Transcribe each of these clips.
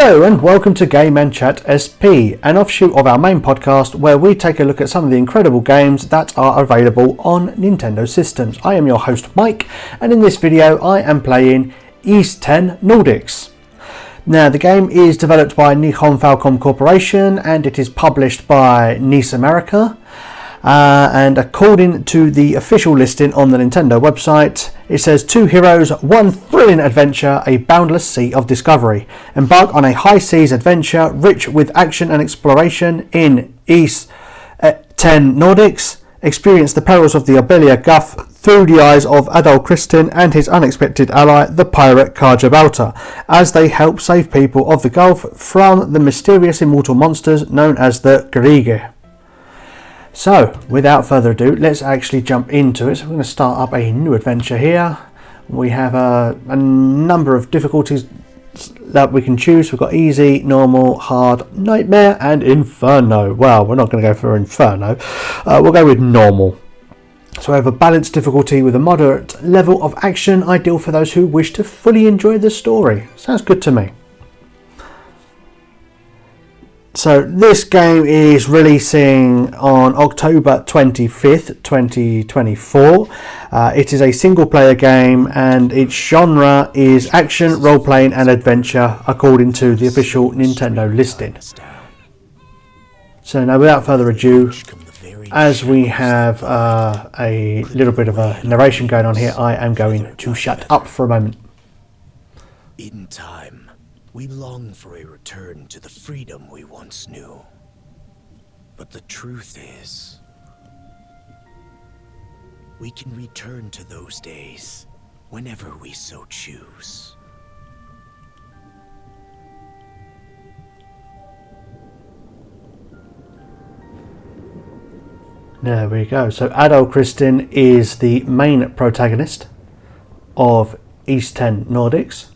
Hello and welcome to Game and Chat SP, an offshoot of our main podcast where we take a look at some of the incredible games that are available on Nintendo systems. I am your host Mike, and in this video I am playing Ys 10 Nordics. Now the game is developed by Nihon Falcom Corporation and it is published by NIS America. And according to the official listing on the Nintendo website, it says 2 heroes, 1 thrilling adventure, a boundless sea of discovery. Embark on a high seas adventure rich with action and exploration in Ys 10 Nordics. Experience the perils of the Obelia Gulf through the eyes of Adol Kristin and his unexpected ally, the pirate Karjabalta, as they help save people of the Gulf from the mysterious immortal monsters known as the Grige. So, without further ado, let's actually jump into it. So we're going to start up a new adventure here. We have a number of difficulties that we can choose. We've got easy, normal, hard, nightmare, and inferno. Well, we're not going to go for inferno. We'll go with normal. So we have a balanced difficulty with a moderate level of action, ideal for those who wish to fully enjoy the story. Sounds good to me. So this game is releasing on October 25th, 2024. It is a single player game and its genre is action, role-playing and adventure according to the official Nintendo listing. So now without further ado, as we have a little bit of a narration going on here, I am going to shut up for a moment. In time, we long for a return to the freedom we once knew. But the truth is, we can return to those days whenever we so choose. There we go. So Adol Kristin is the main protagonist of Ys 10 Nordics.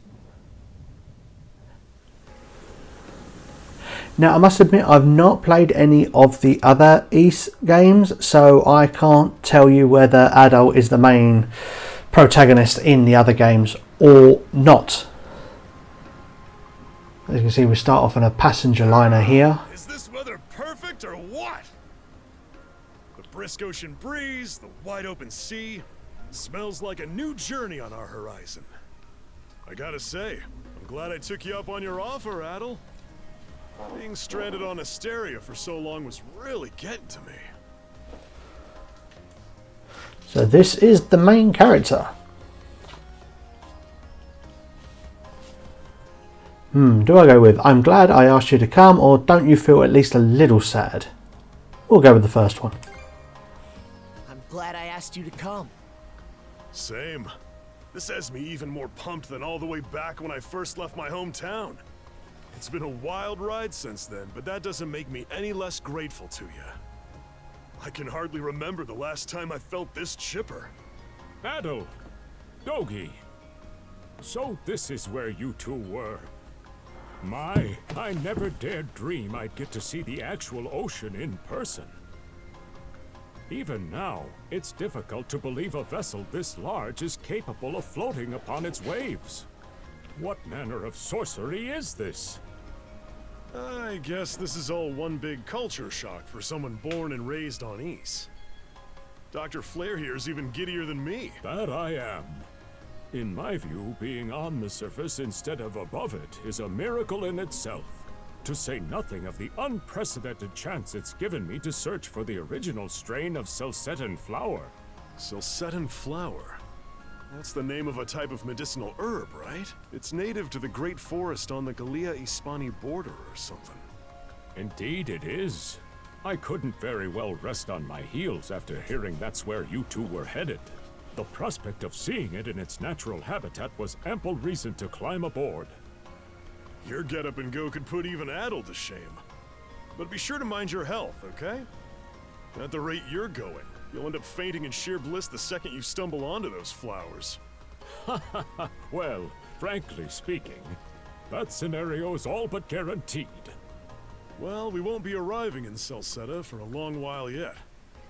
Now I must admit I've not played any of the other Ys games, so I can't tell you whether Adol is the main protagonist in the other games or not. As you can see, we start off on a passenger liner here. Is this weather perfect or what? The brisk ocean breeze, the wide open sea, smells like a new journey on our horizon. I gotta say, I'm glad I took you up on your offer, Adol. Being stranded on Asteria for so long was really getting to me. So this is the main character. Do I go with I'm glad I asked you to come, or don't you feel at least a little sad? We'll go with the first one. I'm glad I asked you to come. Same. This has me even more pumped than all the way back when I first left my hometown. It's been a wild ride since then, but that doesn't make me any less grateful to you. I can hardly remember the last time I felt this chipper. Adol, Dogi. So this is where you two were. I never dared dream I'd get to see the actual ocean in person. Even now, it's difficult to believe a vessel this large is capable of floating upon its waves. What manner of sorcery is this? I guess this is all one big culture shock for someone born and raised on Ys. Dr. Flair here's even giddier than me. That I am. In my view, being on the surface instead of above it is a miracle in itself. To say nothing of the unprecedented chance it's given me to search for the original strain of Celcetan flower. Celcetan flower? That's the name of a type of medicinal herb, right? It's native to the Great Forest on the Gallia-Hispani border or something. Indeed it is. I couldn't very well rest on my heels after hearing that's where you two were headed. The prospect of seeing it in its natural habitat was ample reason to climb aboard. Your get-up and go could put even Adol to shame. But be sure to mind your health, okay? At the rate you're going, you'll end up fainting in sheer bliss the second you stumble onto those flowers. Well, frankly speaking, that scenario's all but guaranteed. Well, we won't be arriving in Celceta for a long while yet.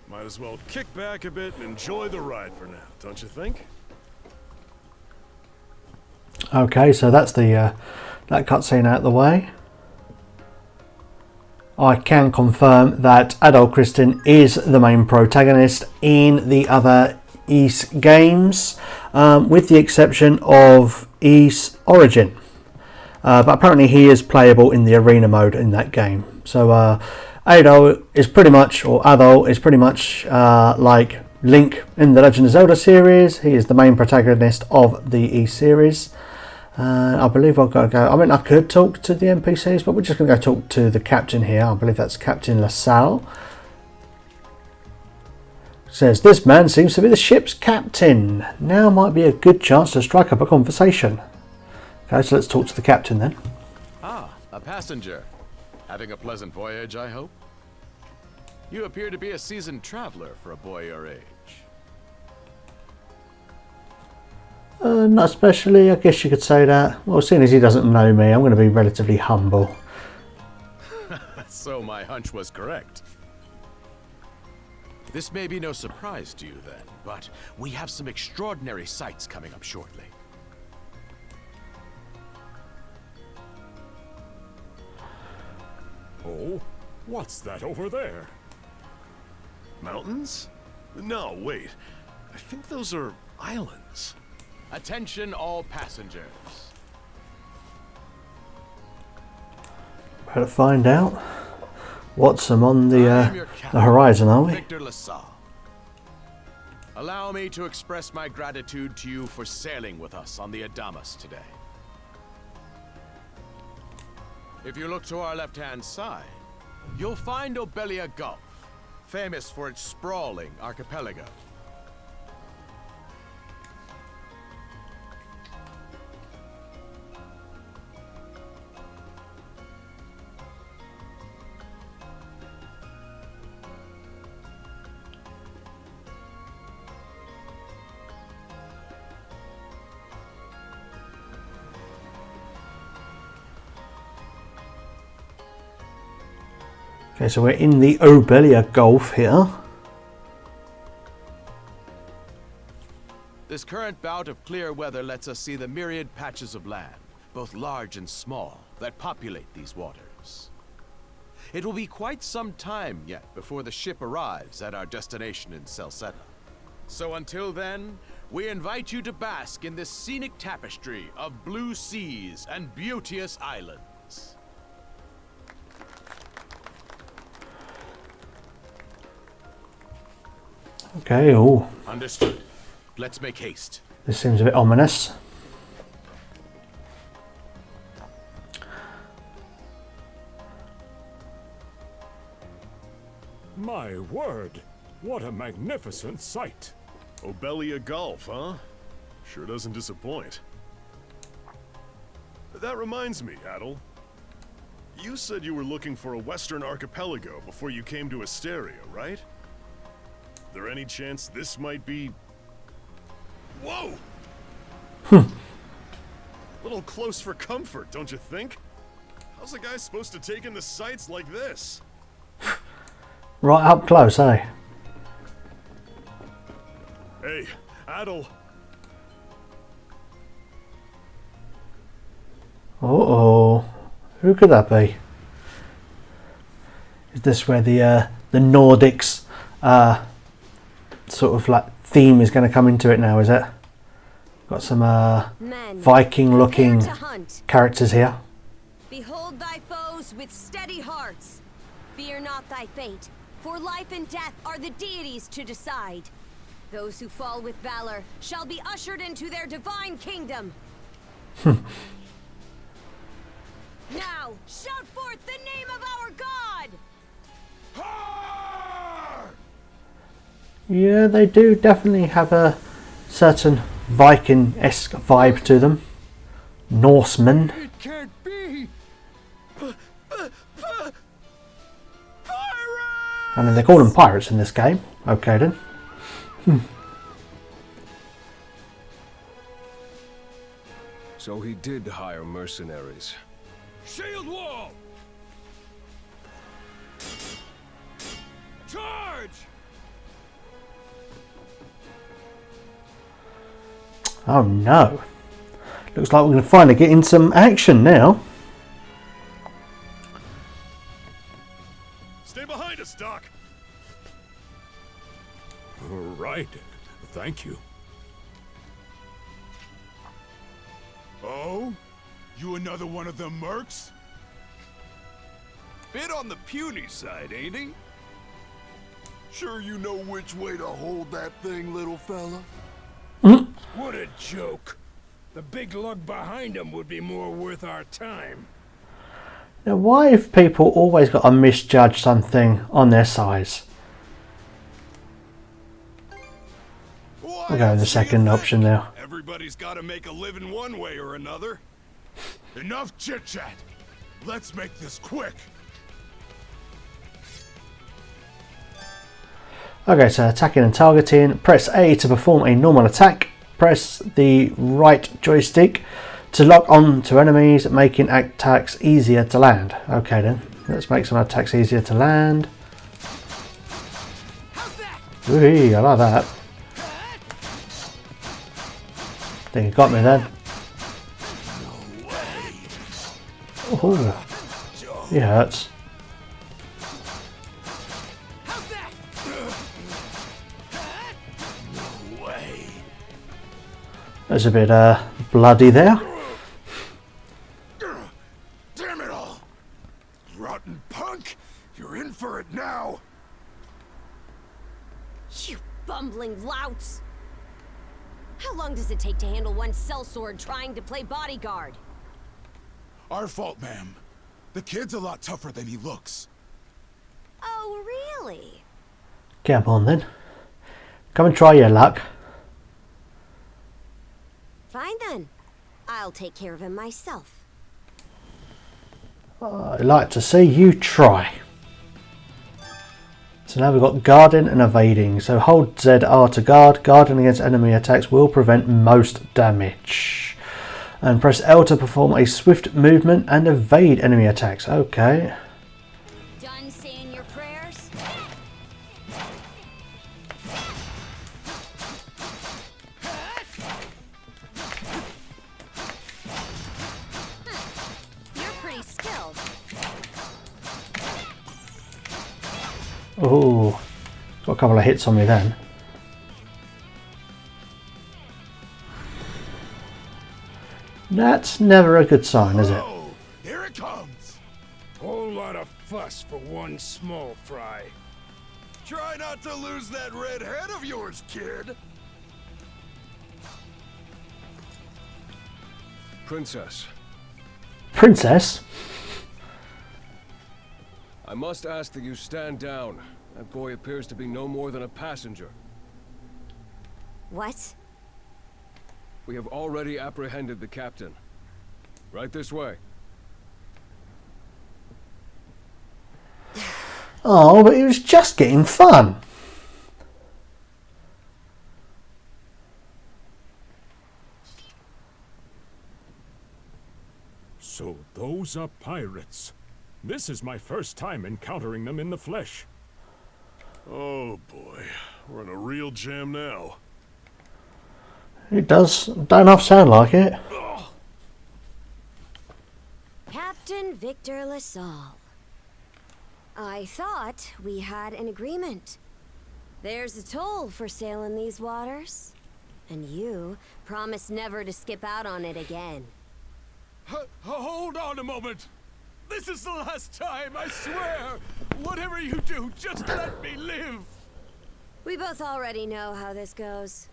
Might as well kick back a bit and enjoy the ride for now, don't you think? Okay, so that's the that cutscene out of the way, I can confirm that Adol Kristin is the main protagonist in the other Ys games, with the exception of Ys Origin. But apparently he is playable in the arena mode in that game. So Adol is pretty much, like Link in the Legend of Zelda series. He is the main protagonist of the Ys series. I believe I've got to go. I mean, I could talk to the NPCs, but we're just going to go talk to the captain here. I believe that's Captain LaSalle. Says, this man seems to be the ship's captain. Now might be a good chance to strike up a conversation. Okay, so let's talk to the captain then. Ah, a passenger. Having a pleasant voyage, I hope? You appear to be a seasoned traveler for a boy your age. Not especially, I guess you could say that. Well, seeing as he doesn't know me, I'm going to be relatively humble. So my hunch was correct. This may be no surprise to you then, but we have some extraordinary sights coming up shortly. Oh, what's that over there? Mountains? No, wait. I think those are islands. Attention all passengers. Better find out what's on the horizon, are we? Victor LaSalle. Allow me to express my gratitude to you for sailing with us on the Adamas today. If you look to our left-hand side, you'll find Obelia Gulf, famous for its sprawling archipelago. Okay, so we're in the Obelia Gulf here. This current bout of clear weather lets us see the myriad patches of land, both large and small, that populate these waters. It will be quite some time yet before the ship arrives at our destination in Celceta. So until then, we invite you to bask in this scenic tapestry of blue seas and beauteous islands. Okay, oh. Understood. Let's make haste. This seems a bit ominous. My word, what a magnificent sight. Obelia Gulf, huh? Sure doesn't disappoint. That reminds me, Adol. You said you were looking for a western archipelago before you came to Asteria, right? There any chance this might be... Whoa! Little close for comfort, don't you think? How's a guy supposed to take in the sights like this? Right up close, eh? Hey, Adol. Uh-oh. Who could that be? Is this where the Nordics sort of like theme is going to come into it now, is it? Got some Viking looking characters here. Behold thy foes with steady hearts. Fear not thy fate, for life and death are the deities to decide. Those who fall with valor shall be ushered into their divine kingdom. Now, shout forth the name of our god! Yeah, they do definitely have a certain Viking-esque vibe to them. Norsemen. It can't be! I mean, they call them pirates in this game. Okay then. So he did hire mercenaries. Shield wall! Charge! Oh no. Looks like we're going to finally get in some action now. Stay behind us, Doc. Right. Thank you. Oh? You another one of them mercs? Bit on the puny side, ain't he? Sure you know which way to hold that thing, little fella? What a joke. The big lug behind him would be more worth our time. Now, why have people always got to misjudge something on their size? We'll go with the second option now. Everybody's got to make a living one way or another. Enough chit-chat. Let's make this quick. Okay, so attacking and targeting. Press A to perform a normal attack. Press the right joystick to lock on to enemies, making attacks easier to land. Okay then, let's make some attacks easier to land. Whee, I like that. I think you got me then. Oh, he hurts. There's a bit bloody there. Damn it all! Rotten punk! You're in for it now! You bumbling louts! How long does it take to handle one sellsword trying to play bodyguard? Our fault, ma'am. The kid's a lot tougher than he looks. Oh, really? Come on then. Come and try your luck. Fine then. I'll take care of him myself. I'd like to see you try. So now we've got guarding and evading. So hold ZR to guard. Guarding against enemy attacks will prevent most damage. And press L to perform a swift movement and evade enemy attacks. Okay. Done saying your prayers? You're pretty skilled. Oh, got a couple of hits on me then. That's never a good sign, is it? Oh, here it comes. Whole lot of fuss for one small fry. Try not to lose that red head of yours, kid! Princess, Princess? I must ask that you stand down. That boy appears to be no more than a passenger. What? We have already apprehended the captain. Right this way. Oh, but it was just getting fun. So those are pirates. This is my first time encountering them in the flesh. Oh boy, we're in a real jam now. It don't half sound like it. Captain Victor LaSalle. I thought we had an agreement. There's a toll for sailing these waters. And you promised never to skip out on it again. Hold on a moment. This is the last time, I swear. Whatever you do, just let me live. We both already know how this goes.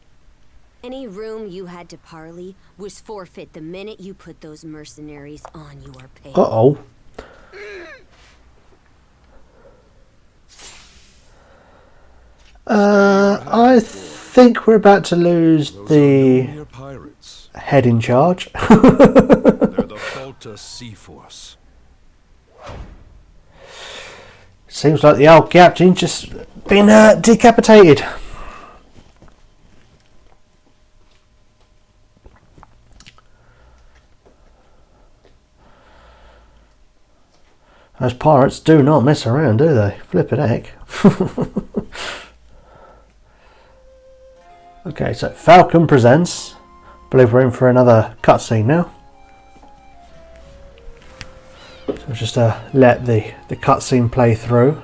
Any room you had to parley was forfeit the minute you put those mercenaries on your pay. Uh-oh. I think we're about to lose the Pirates. head in charge. They're the Falta Sea Force. Seems like the old captain just been decapitated. Those pirates do not mess around, do they? Flippin' heck. Okay, so Falcon presents believe we're in for another cutscene now. So just let the cutscene play through.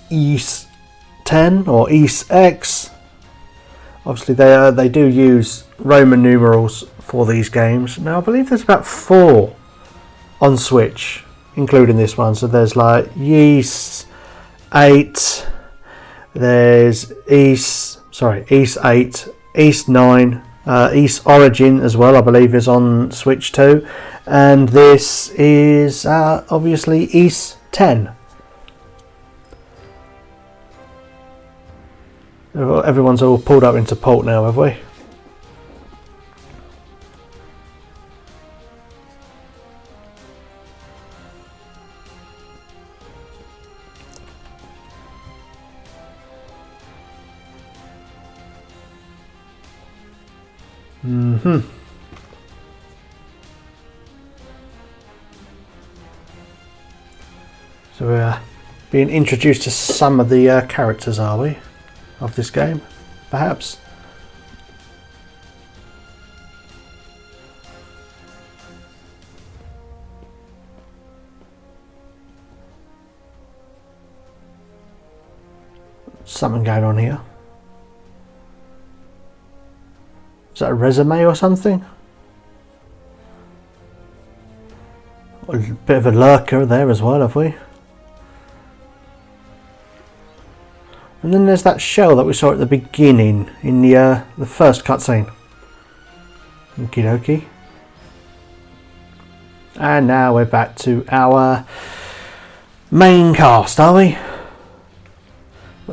East 10 or East X. Obviously they do use Roman numerals for these games. Now I believe there's about 4 on Switch, including this one. So there's like East 8, there's East 8, East 9, East Origin as well, I believe is on Switch too. And this is obviously East 10. Everyone's all pulled up into port now, have we? So we're being introduced to some of the characters, are we? Of this game, perhaps. Something going on here. Is that a resume or something? A bit of a lurker there as well, have we? And then there's that shell that we saw at the beginning in the first cutscene. Okie dokie. And now we're back to our main cast, are we?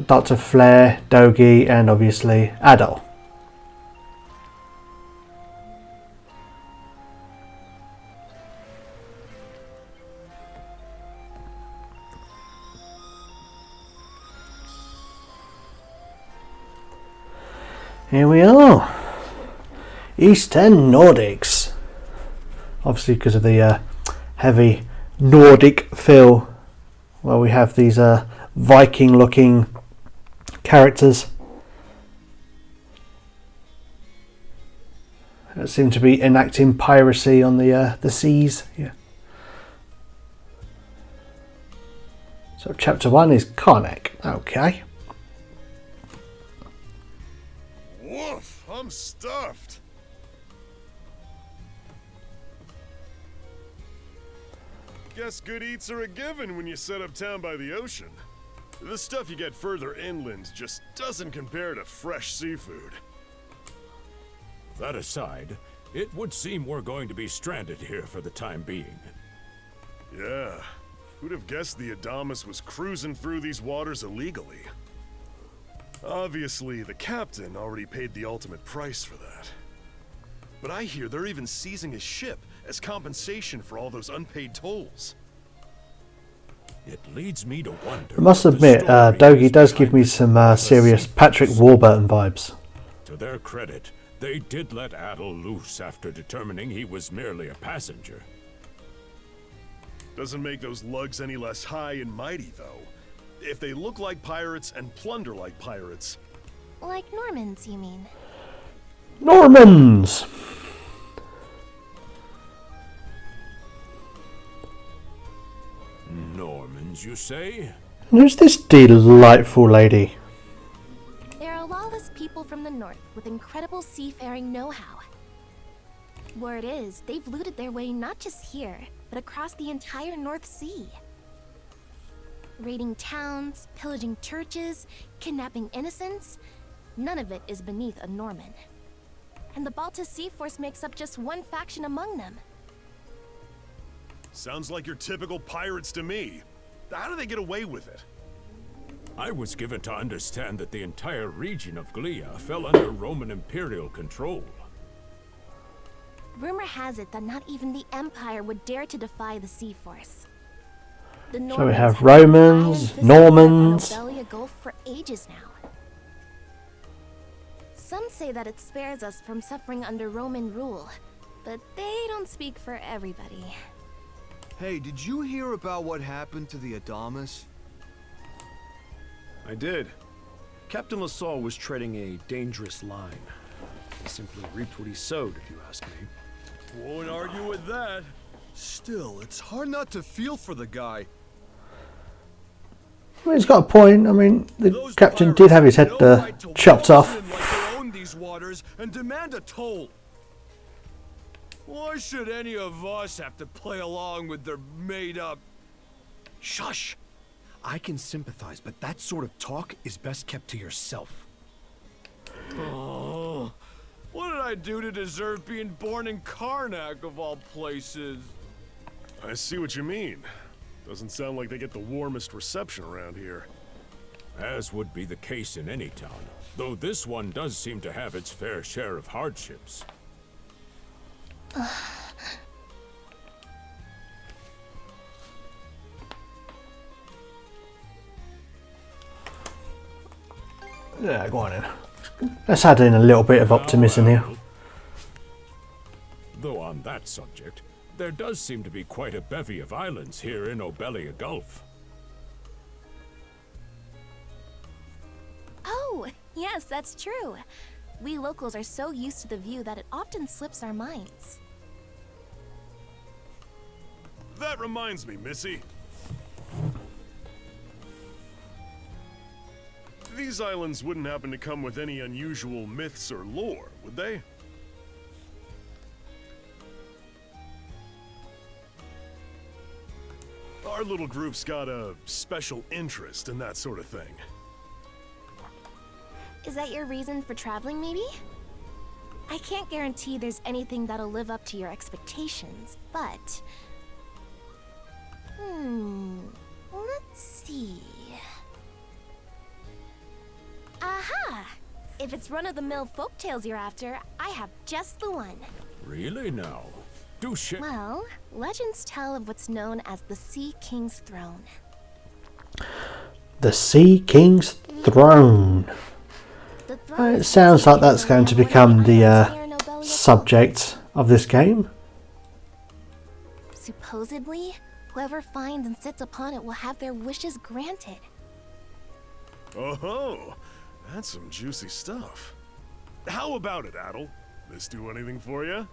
Dr. Flair, Dogi, and obviously Adol. Here we are, East 10 Nordics. Obviously because of the heavy Nordic feel, well, we have these Viking looking characters that seem to be enacting piracy on the seas. Yeah. So chapter 1 is Karnak. Okay. Woof, I'm stuffed. Guess good eats are a given when you set up town by the ocean. The stuff you get further inland just doesn't compare to fresh seafood. That aside, it would seem we're going to be stranded here for the time being. Yeah, who'd have guessed the Adamus was cruising through these waters illegally? Obviously, the captain already paid the ultimate price for that. But I hear they're even seizing his ship as compensation for all those unpaid tolls. It leads me to wonder. I must admit, Dogi does give me some serious Patrick Warburton vibes. To their credit, they did let Adol loose after determining he was merely a passenger. Doesn't make those lugs any less high and mighty, though. If they look like pirates and plunder like pirates. Like Normans, you mean? Normans! Normans, you say? And who's this delightful lady? They're a lawless people from the north with incredible seafaring know-how. Word is, they've looted their way not just here, but across the entire North Sea. Raiding towns, pillaging churches, kidnapping innocents, none of it is beneath a Norman. And the Baltus Sea Force makes up just one faction among them. Sounds like your typical pirates to me. How do they get away with it? I was given to understand that the entire region of Glia fell under Roman Imperial control. Rumor has it that not even the Empire would dare to defy the Sea Force. The So we have have Romans, Normans. Belia Gulf for ages now. Some say that it spares us from suffering under Roman rule, but they don't speak for everybody. Hey, did you hear about what happened to the Adamus? I did. Captain LaSalle was treading a dangerous line. He simply reaped what he sowed, if you ask me. Won't argue with that. Still, it's hard not to feel for the guy. I mean, he's got a point. I mean, the Those captain pirates did have his have head no right to chopped waltz off. in like they own these waters and demand a toll. Why should any of us have to play along with their made-up... Shush! I can sympathize, but that sort of talk is best kept to yourself. Oh, what did I do to deserve being born in Karnak, of all places? I see what you mean. Doesn't sound like they get the warmest reception around here. As would be the case in any town, though this one does seem to have its fair share of hardships. Yeah, go on in. Let's add in a little bit of optimism here. Though on that subject, there does seem to be quite a bevy of islands here in Obelia Gulf. Oh, yes, that's true. We locals are so used to the view that it often slips our minds. That reminds me, Missy. These islands wouldn't happen to come with any unusual myths or lore, would they? Our little group's got a special interest in that sort of thing. Is that your reason for traveling, maybe? I can't guarantee there's anything that'll live up to your expectations, but... let's see... Aha! If it's run-of-the-mill folktales you're after, I have just the one. Really now? Do share. Well, legends tell of what's known as the Sea King's Throne. The Sea King's Throne. It sounds like that's going to become the subject of this game. Supposedly, whoever finds and sits upon it will have their wishes granted. Oh, that's some juicy stuff. How about it, Adel? This do anything for you?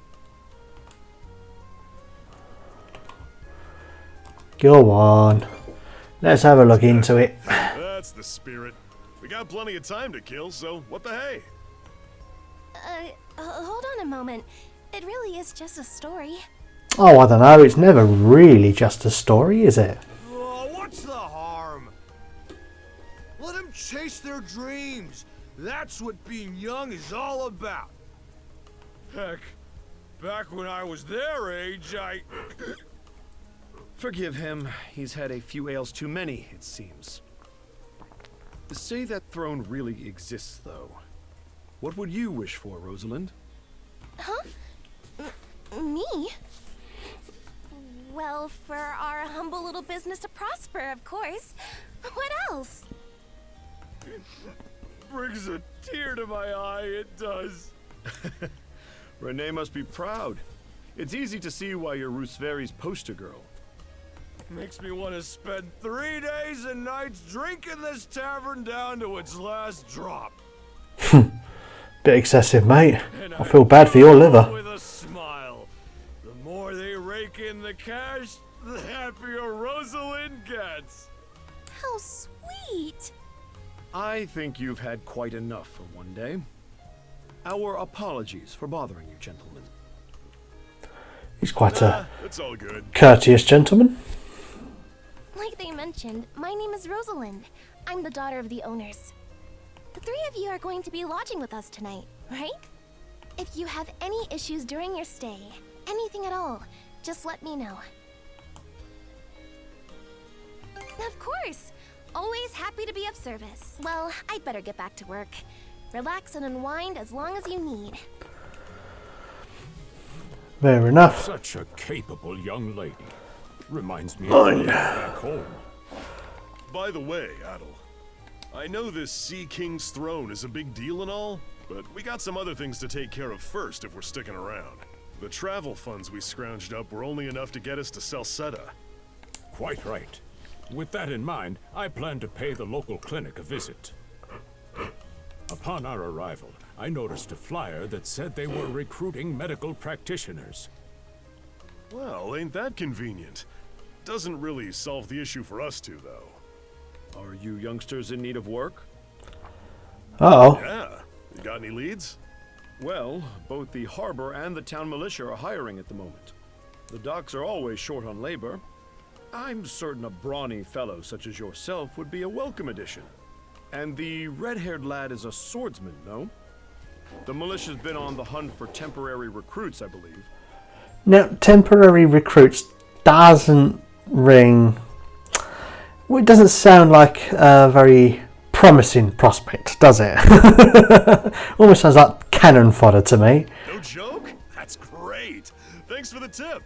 Go on. Let's have a look into it. That's the spirit. We got plenty of time to kill, so what the hey? Hold on a moment. It really is just a story. Oh, I don't know. It's never really just a story, is it? Oh, what's the harm? Let them chase their dreams. That's what being young is all about. Heck, back when I was their age, I... Forgive him. He's had a few ales too many, it seems. Say that throne really exists, though. What would you wish for, Rosalind? Huh? Me? Well, for our humble little business to prosper, of course. What else? Brings a tear to my eye, it does. Renee must be proud. It's easy to see why you're Rooseveri's poster girl. Makes me want to spend 3 days and nights drinking this tavern down to its last drop. Bit excessive, mate. And I feel bad for your liver. With a smile. The more they rake in the cash, the happier Rosalind gets. How sweet! I think you've had quite enough for one day. Our apologies for bothering you, gentlemen. He's quite a It's all good. courteous gentleman. Like they mentioned, my name is Rosalind. I'm the daughter of the owners. The three of you are going to be lodging with us tonight, right? If you have any issues during your stay, anything at all, just let me know. Of course! Always happy to be of service. Well, I'd better get back to work. Relax and unwind as long as you need. Fair enough. Such a capable young lady. Reminds me of back home. By the way, Adel, I know this Sea King's throne is a big deal and all, but we got some other things to take care of first if we're sticking around. The travel funds we scrounged up were only enough to get us to Salsetta. Quite right. With that in mind, I plan to pay the local clinic a visit. Upon our arrival, I noticed a flyer that said they were recruiting medical practitioners. Well, ain't that convenient? Doesn't really solve the issue for us two, though. Are you youngsters in need of work? Uh-oh. Yeah. You got any leads? Well, both the harbor and the town militia are hiring at the moment. The docks are always short on labor. I'm certain a brawny fellow such as yourself would be a welcome addition. And the red-haired lad is a swordsman, no? The militia's been on the hunt for temporary recruits, I believe. Now, temporary recruits doesn't ring... Well, it doesn't sound like a very promising prospect, does it? Almost sounds like cannon fodder to me. No joke? That's great. Thanks for the tip.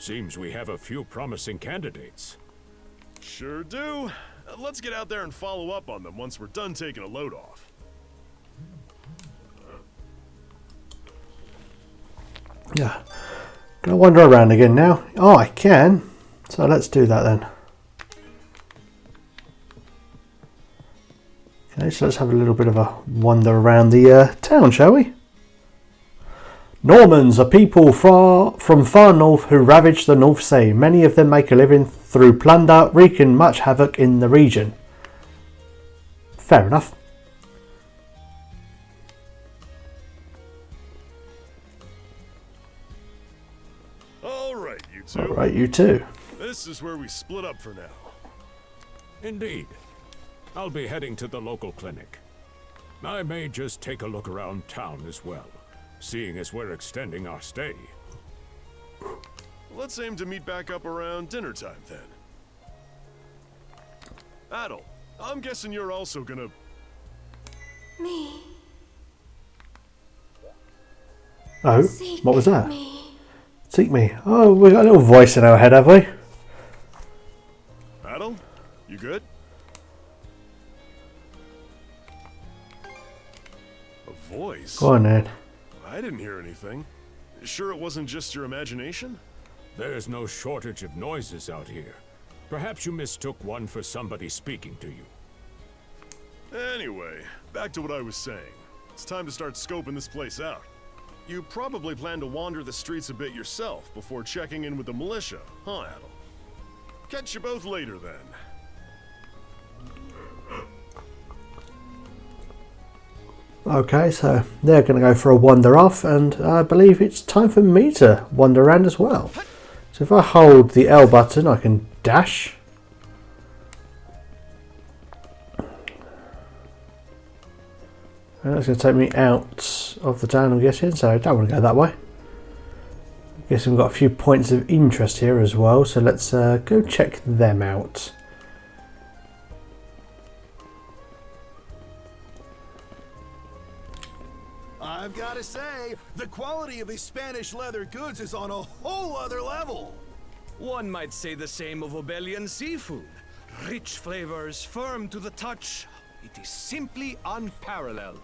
Seems we have a few promising candidates. Sure do. Let's get out there and follow up on them once we're done taking a load off. Yeah. Gonna wander around again now. Oh, I can. So let's do that then. Okay, so let's have a little bit of a wander around the town, shall we? Normans are people from far north who ravage the North Sea. Many of them make a living through plunder, wreaking much havoc in the region. Fair enough. Alright, you two. Alright, you too. This is where we split up for now. Indeed. I'll be heading to the local clinic. I may just take a look around town as well, seeing as we're extending our stay. Let's aim to meet back up around dinner time then. Adel, I'm guessing you're also gonna... Me. Oh, Seek what was that? Me. Seek me. Oh, we got a little voice in our head, have we? Adel, you good? A voice? Go on then. I didn't hear anything. Sure it wasn't just your imagination? There's no shortage of noises out here. Perhaps you mistook one for somebody speaking to you. Anyway, back to what I was saying. It's time to start scoping this place out. You probably plan to wander the streets a bit yourself before checking in with the militia, huh, Adel? Catch you both later then. Okay, so they're going to go for a wander off, and I believe it's time for me to wander around as well. So if I hold the L button, I can dash. And that's going to take me out of the town, I'm guessing, so I don't want to go that way. I guess we've got a few points of interest here as well, so let's go check them out. I've got to say, the quality of these Spanish leather goods is on a whole other level. One might say the same of Obelian seafood. Rich flavors, firm to the touch. It is simply unparalleled.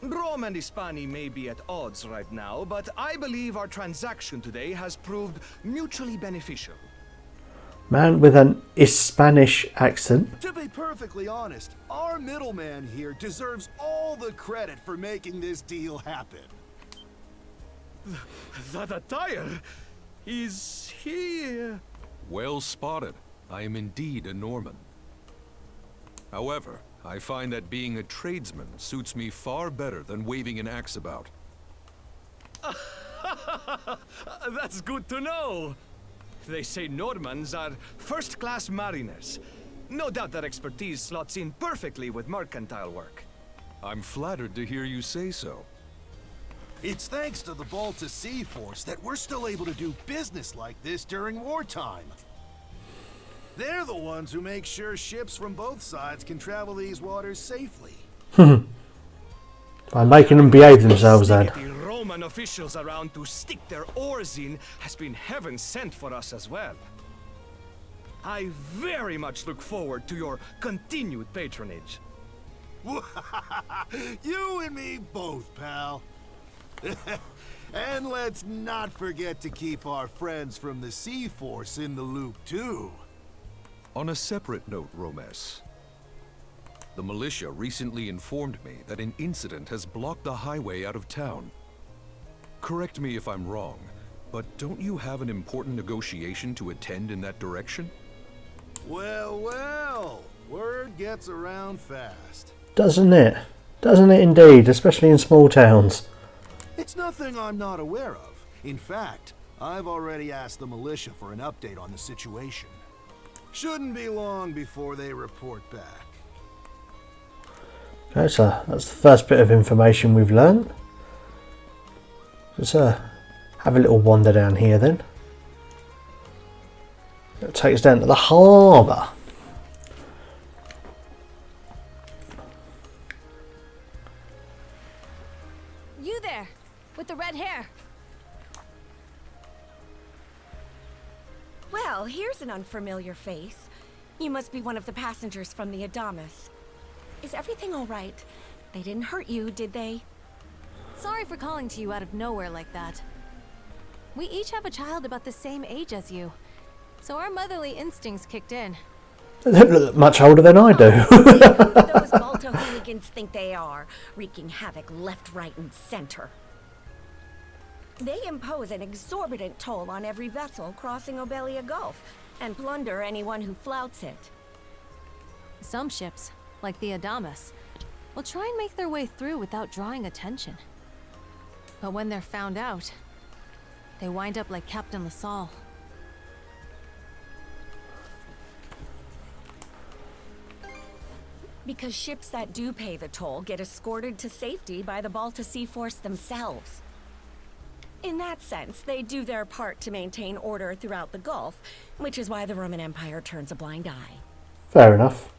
Rome and Hispania may be at odds right now, but I believe our transaction today has proved mutually beneficial. Man with an Spanish accent. To be perfectly honest, our middleman here deserves all the credit for making this deal happen. That attire? Is he... Well spotted. I am indeed a Norman. However, I find that being a tradesman suits me far better than waving an axe about. That's good to know. They say Normans are first-class mariners. No doubt that expertise slots in perfectly with mercantile work. I'm flattered to hear you say so. It's thanks to the Balta Sea Force that we're still able to do business like this during wartime. They're the ones who make sure ships from both sides can travel these waters safely. By making them behave themselves then. The Roman officials around to stick their oars in has been heaven sent for us as well. I very much look forward to your continued patronage. You and me both, pal. And let's not forget to keep our friends from the Sea Force in the loop, too. On a separate note, Romes, The militia recently informed me that an incident has blocked the highway out of town. Correct me if I'm wrong, but don't you have an important negotiation to attend in that direction? Well, well, word gets around fast. Doesn't it? Doesn't it indeed, especially in small towns? It's nothing I'm not aware of. In fact, I've already asked the militia for an update on the situation. Shouldn't be long before they report back. Okay, so that's the first bit of information we've learned. Let's have a little wander down here then. It'll take us down to the harbour. You there, with the red hair. Well, here's an unfamiliar face. You must be one of the passengers from the Adamas. Is everything all right? They didn't hurt you, did they? Sorry for calling to you out of nowhere like that. We each have a child about the same age as you, so our motherly instincts kicked in. They don't look much older than I do. Those Malta hooligans think they are, wreaking havoc left, right, and center. They impose an exorbitant toll on every vessel crossing Obelia Gulf, and plunder anyone who flouts it. Some ships, like the Adamas, will try and make their way through without drawing attention. But when they're found out, they wind up like Captain LaSalle. Because ships that do pay the toll get escorted to safety by the Balta Sea Force themselves. In that sense, they do their part to maintain order throughout the Gulf, which is why the Roman Empire turns a blind eye. Fair enough.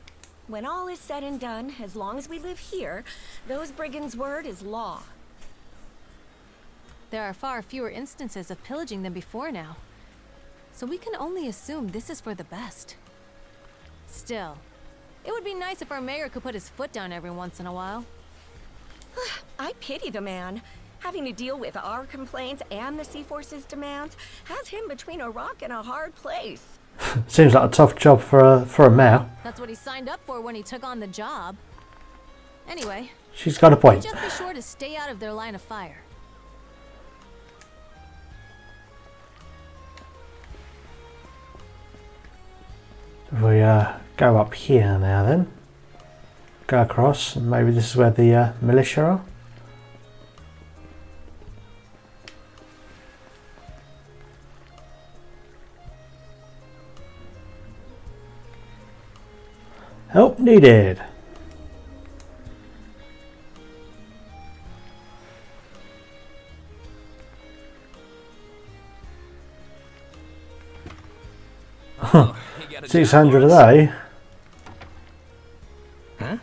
When all is said and done, as long as we live here, those brigands' word is law. There are far fewer instances of pillaging than before now, so we can only assume this is for the best. Still, it would be nice if our mayor could put his foot down every once in a while. I pity the man. Having to deal with our complaints and the Sea Force's demands has him between a rock and a hard place. Seems like a tough job for a mayor. That's what he signed up for when he took on the job. Anyway, She's got a point. just be sure to stay out of their line of fire. If we go up here now then. Go across, and maybe this is where the militia are. Help needed. Oh, 600 a day. Huh?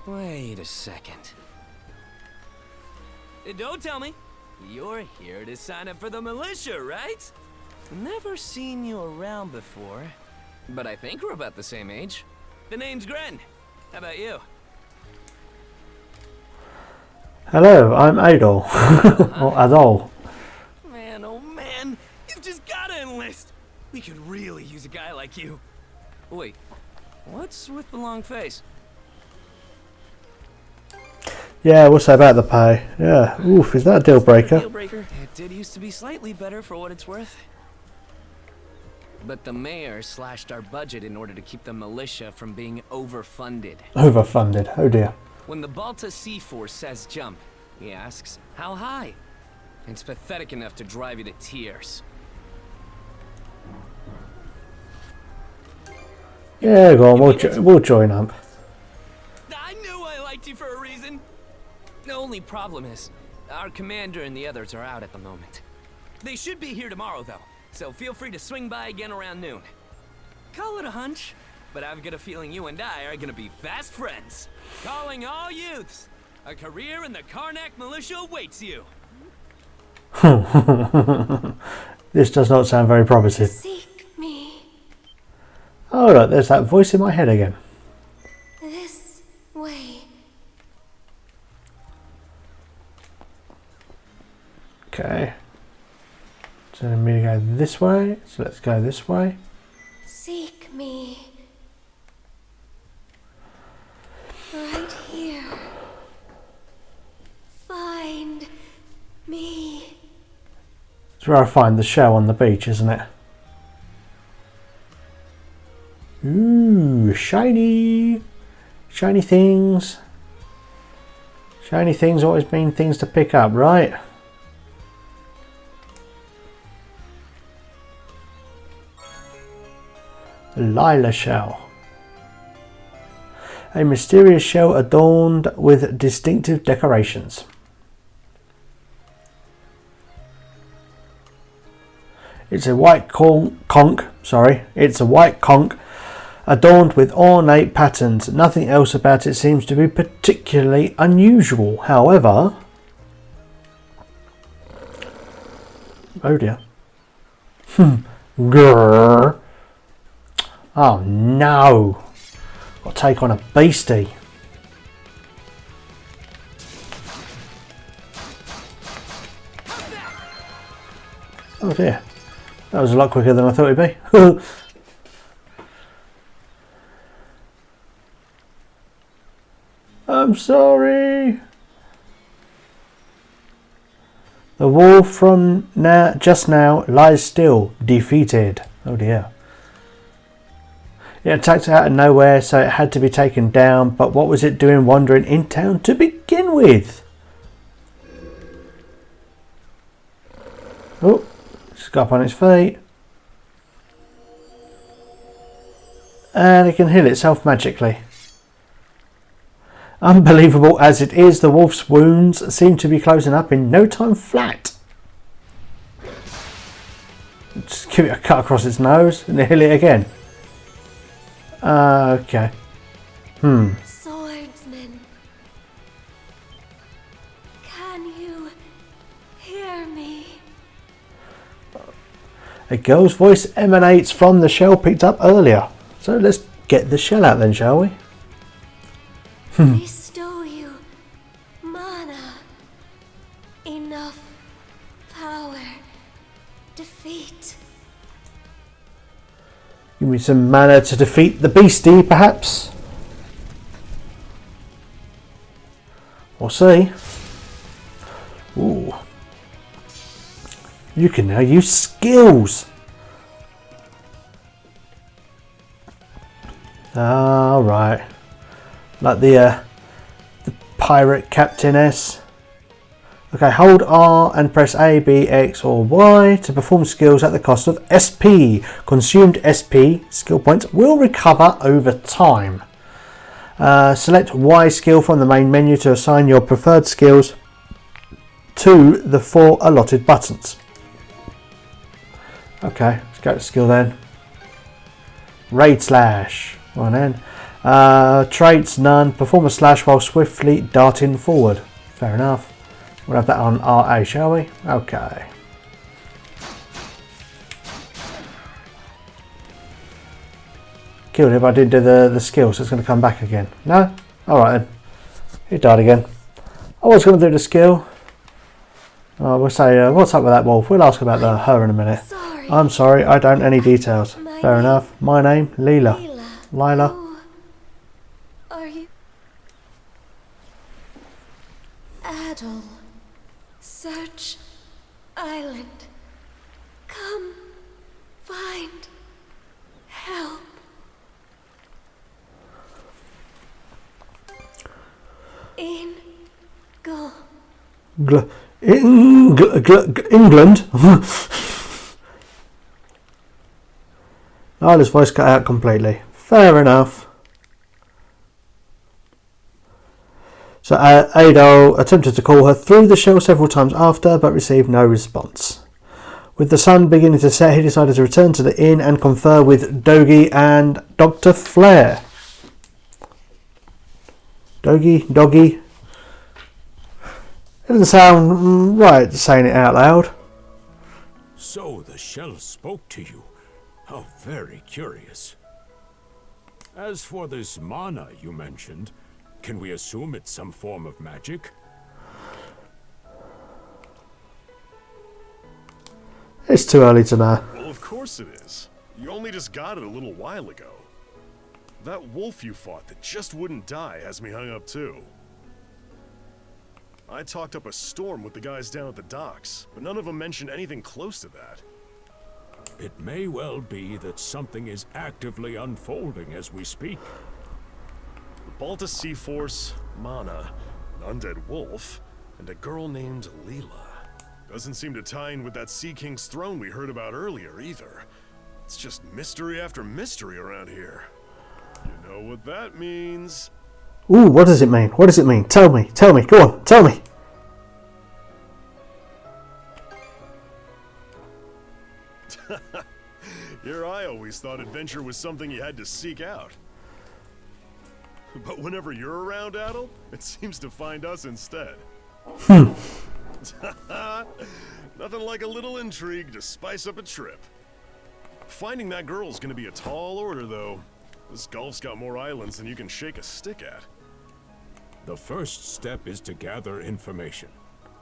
Wait a second. Don't tell me. You're here to sign up for the militia, right? Never seen you around before, but I think we're about the same age. The name's Gren. How about you? Hello, I'm Adol. Or Adol. Man, oh man, you've just gotta enlist. We could really use a guy like you. Wait, what's with the long face? Yeah, what's that about the pay? Yeah, oof, is that a deal breaker? Deal breaker. It did used to be slightly better for what it's worth. But the mayor slashed our budget in order to keep the militia from being overfunded. Overfunded, oh dear. When the Balta Sea Force says jump, he asks, how high? It's pathetic enough to drive you to tears. Yeah, go on, we'll join up. I knew I liked you for a reason. The only problem is, our commander and the others are out at the moment. They should be here tomorrow, though, so feel free to swing by again around noon. Call it a hunch, but I've got a feeling you and I are gonna be fast friends. Calling all youths, a career in the Karnak militia awaits you. This does not sound very promising. Seek me. Oh look, there's that voice in my head again. This way. Okay. So I'm going to go this way, so let's go this way. Seek me. Right here. Find me. It's where I find the shell on the beach, isn't it? Ooh, shiny. Shiny things. Shiny things always mean things to pick up, right? Lila shell. A mysterious shell adorned with distinctive decorations. It's a white conch, it's a white conch adorned with ornate patterns. Nothing else about it seems to be particularly unusual. However, oh dear. Grrr. Oh no. Got to take on a beastie. Oh dear. That was a lot quicker than I thought it'd be. I'm sorry. The wolf from just now lies still, defeated. Oh dear. It attacked out of nowhere, so it had to be taken down. But what was it doing wandering in town to begin with? Oh, just got up on its feet. And it can heal itself magically. Unbelievable as it is, the wolf's wounds seem to be closing up in no time flat. Just give it a cut across its nose and heal it again. Okay. Swordsman. Can you hear me? A girl's voice emanates from the shell picked up earlier. So let's get the shell out then, shall we? Bestow you mana. Enough power. Defeat. Give me some mana to defeat the beastie, perhaps. We'll see. Ooh. You can now use skills. Alright. Like the pirate captainess. Okay, hold R and press A, B, X or Y to perform skills at the cost of SP. Consumed SP skill points will recover over time. Select Y skill from the main menu to assign your preferred skills to the 4 allotted buttons. Okay, let's go to skill then. Raid slash. Well then. Traits none. Perform a slash while swiftly darting forward. Fair enough. We'll have that on RA, shall we? Okay. Killed it, but I didn't do the skill, so it's going to come back again. No? Alright then. He died again. I was going to do the skill. Oh, we'll say, what's up with that wolf? We'll ask about her in a minute. I'm sorry, I don't any details. Fair enough. My name, Lila. Lila. Are you Adol? Search Island. Come find help. England. Lila's voice cut out completely. Fair enough. So Adol attempted to call her through the shell several times after, but received no response. With the sun beginning to set, he decided to return to the inn and confer with Dogi and Dr. Flare. Doggy. It doesn't sound right saying it out loud. So the shell spoke to you. How very curious. As for this mana you mentioned, can we assume it's some form of magic? It's too early to know. Well, of course it is. You only just got it a little while ago. That wolf you fought that just wouldn't die has me hung up too. I talked up a storm with the guys down at the docks, but none of them mentioned anything close to that. It may well be that something is actively unfolding as we speak. The Balta Sea Force, Mana, an undead wolf, and a girl named Leela. Doesn't seem to tie in with that Sea King's throne we heard about earlier either. It's just mystery after mystery around here. You know what that means. Ooh, what does it mean? What does it mean? Tell me, go on, tell me. Here I always thought adventure was something you had to seek out. But whenever you're around, Adel, it seems to find us instead. Nothing like a little intrigue to spice up a trip. Finding that girl's gonna be a tall order, though. This Gulf's got more islands than you can shake a stick at. The first step is to gather information.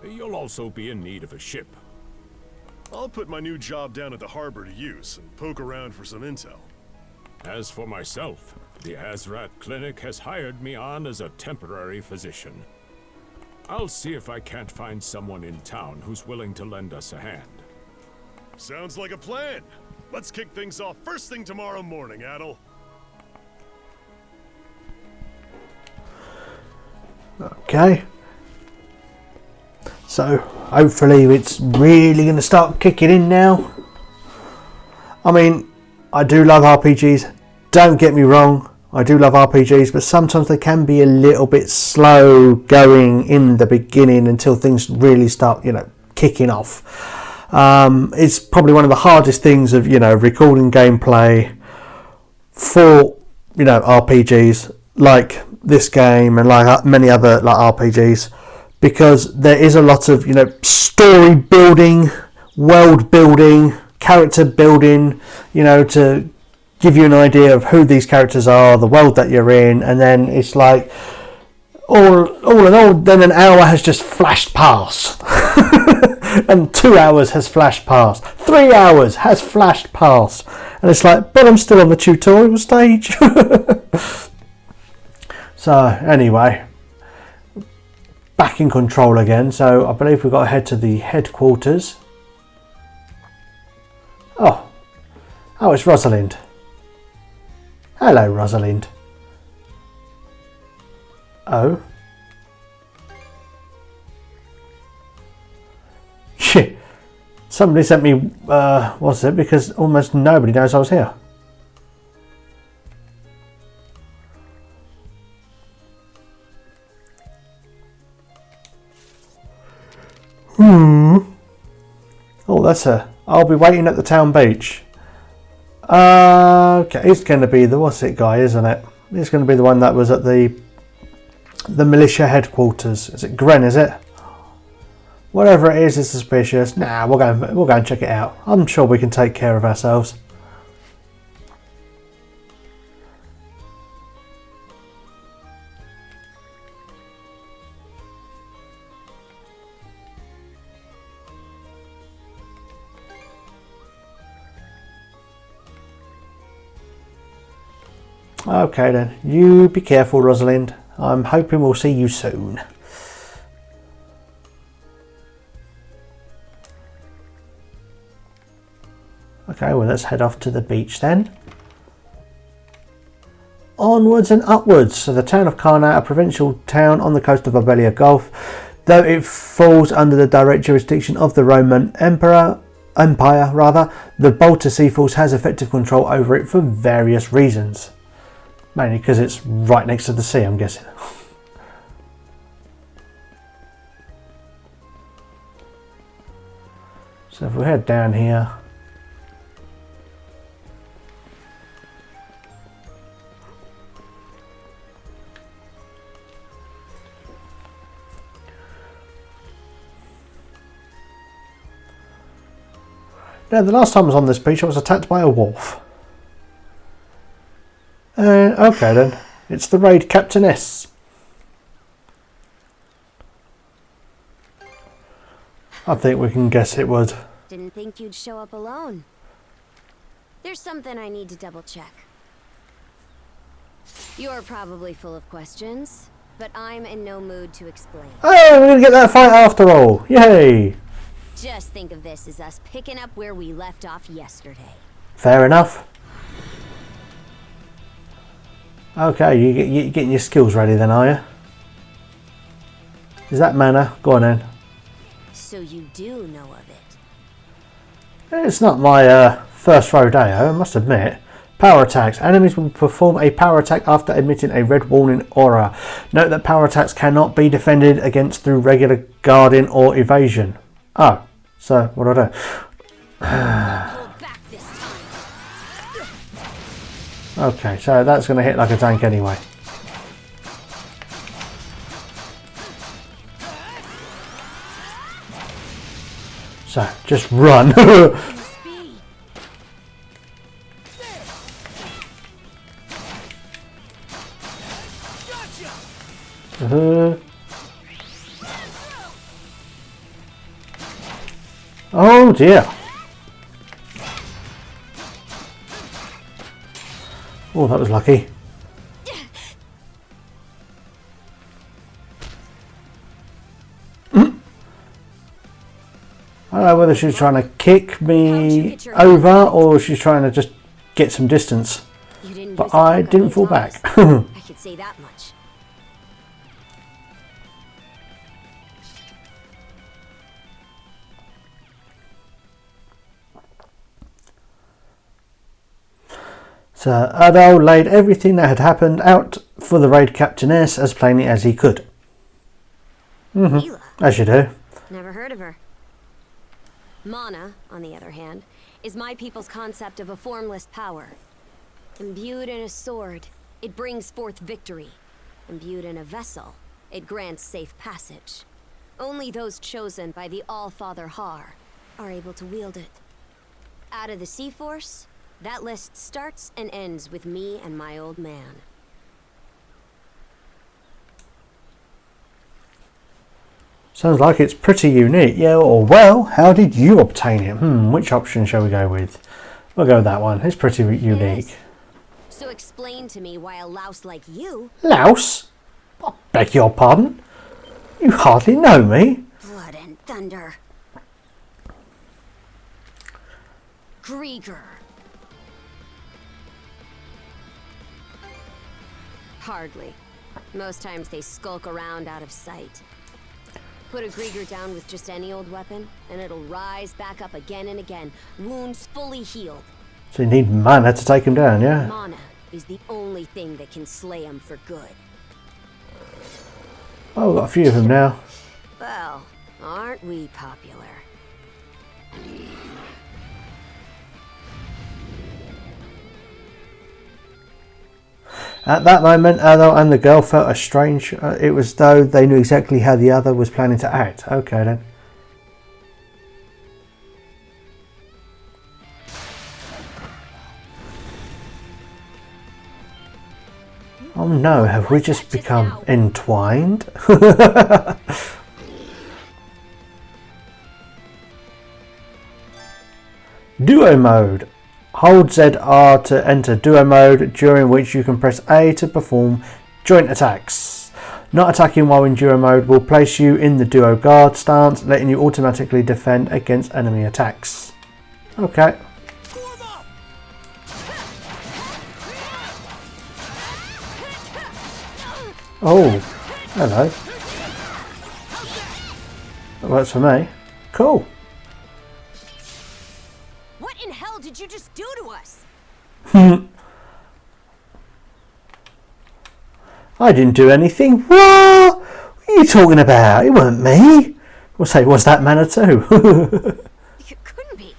You'll also be in need of a ship. I'll put my new job down at the harbor to use and poke around for some intel. As for myself, the Azrat Clinic has hired me on as a temporary physician. I'll see if I can't find someone in town who's willing to lend us a hand. Sounds like a plan. Let's kick things off first thing tomorrow morning, Adel. Okay. So, hopefully it's really going to start kicking in now. I mean, I do love RPGs. Don't get me wrong. I do love RPGs, but sometimes they can be a little bit slow going in the beginning until things really start, kicking off. It's probably one of the hardest things of, recording gameplay for, RPGs like this game and like many other RPGs, because there is a lot of, story building, world building, character building, to give you an idea of who these characters are, the world that you're in, and then it's like all in all, then an hour has just flashed past. And 2 hours has flashed past. 3 hours has flashed past. And it's like, but I'm still on the tutorial stage. So anyway, back in control again. So I believe we've got to head to the headquarters. Oh, it's Rosalind. Hello, Rosalind. Oh. Shit. Somebody sent me, what's it? Because almost nobody knows I was here. Oh, that's her. I'll be waiting at the town beach. Okay, it's going to be the what's it guy, isn't it? It's going to be the one that was at the militia headquarters. Is it Gren? Is it? Whatever it is suspicious. Nah, we'll go and check it out. I'm sure we can take care of ourselves. Okay then, you be careful, Rosalind. I'm hoping we'll see you soon. Okay, well let's head off to the beach then. Onwards and upwards. So the town of Karnat, a provincial town on the coast of Obelia Gulf, though it falls under the direct jurisdiction of the Roman Empire, the Balta Sea Force has effective control over it for various reasons. Mainly because it's right next to the sea, I'm guessing. So if we head down here. Now, the last time I was on this beach, I was attacked by a wolf. Okay then, it's the raid captainess. I think we can guess it would. Didn't think you'd show up alone. There's something I need to double check. You're probably full of questions, but I'm in no mood to explain. Oh, we're gonna get that fight after all. Yay! Just think of this as us picking up where we left off yesterday. Fair enough. Okay, you're getting your skills ready then, are you? Is that mana? Go on then. So you do know of it. It's not my first rodeo, I must admit. Power attacks. Enemies will perform a power attack after emitting a red warning aura. Note that power attacks cannot be defended against through regular guarding or evasion. Oh, so what do I do? Okay, so that's going to hit like a tank anyway. So, just run. Oh dear. Oh, that was lucky. I don't know whether she's trying to kick me over or she's trying to just get some distance. But I didn't fall back. I could say that much. So Adol laid everything that had happened out for the raid captainess as plainly as he could. As you do. Never heard of her. Mana, on the other hand, is my people's concept of a formless power. Imbued in a sword, it brings forth victory. Imbued in a vessel, it grants safe passage. Only those chosen by the All-Father Har are able to wield it. Out of the Sea Force, that list starts and ends with me and my old man. Sounds like it's pretty unique. Yeah, or well, how did you obtain it? Which option shall we go with? We'll go with that one. It's pretty unique. Yes. So explain to me why a louse like you... Louse? I beg your pardon? You hardly know me. Blood and thunder. Grieger. Hardly. Most times they skulk around out of sight. Put a Grieger down with just any old weapon, and it'll rise back up again and again, wounds fully healed. So you need mana to take him down, yeah? Mana is the only thing that can slay him for good. Oh, we've got a few of them now. Well, aren't we popular? At that moment, Adol and the girl felt a strange... it was though they knew exactly how the other was planning to act. Okay then. Oh no, have we just become entwined? Duo mode. Hold ZR to enter duo mode, during which you can press A to perform joint attacks. Not attacking while in duo mode will place you in the duo guard stance, letting you automatically defend against enemy attacks. Okay. Oh, hello. That works for me. Cool. What in hell did you just do to us? I didn't do anything. What? What are you talking about? It weren't me. We'll say, was that mana too? It couldn't be.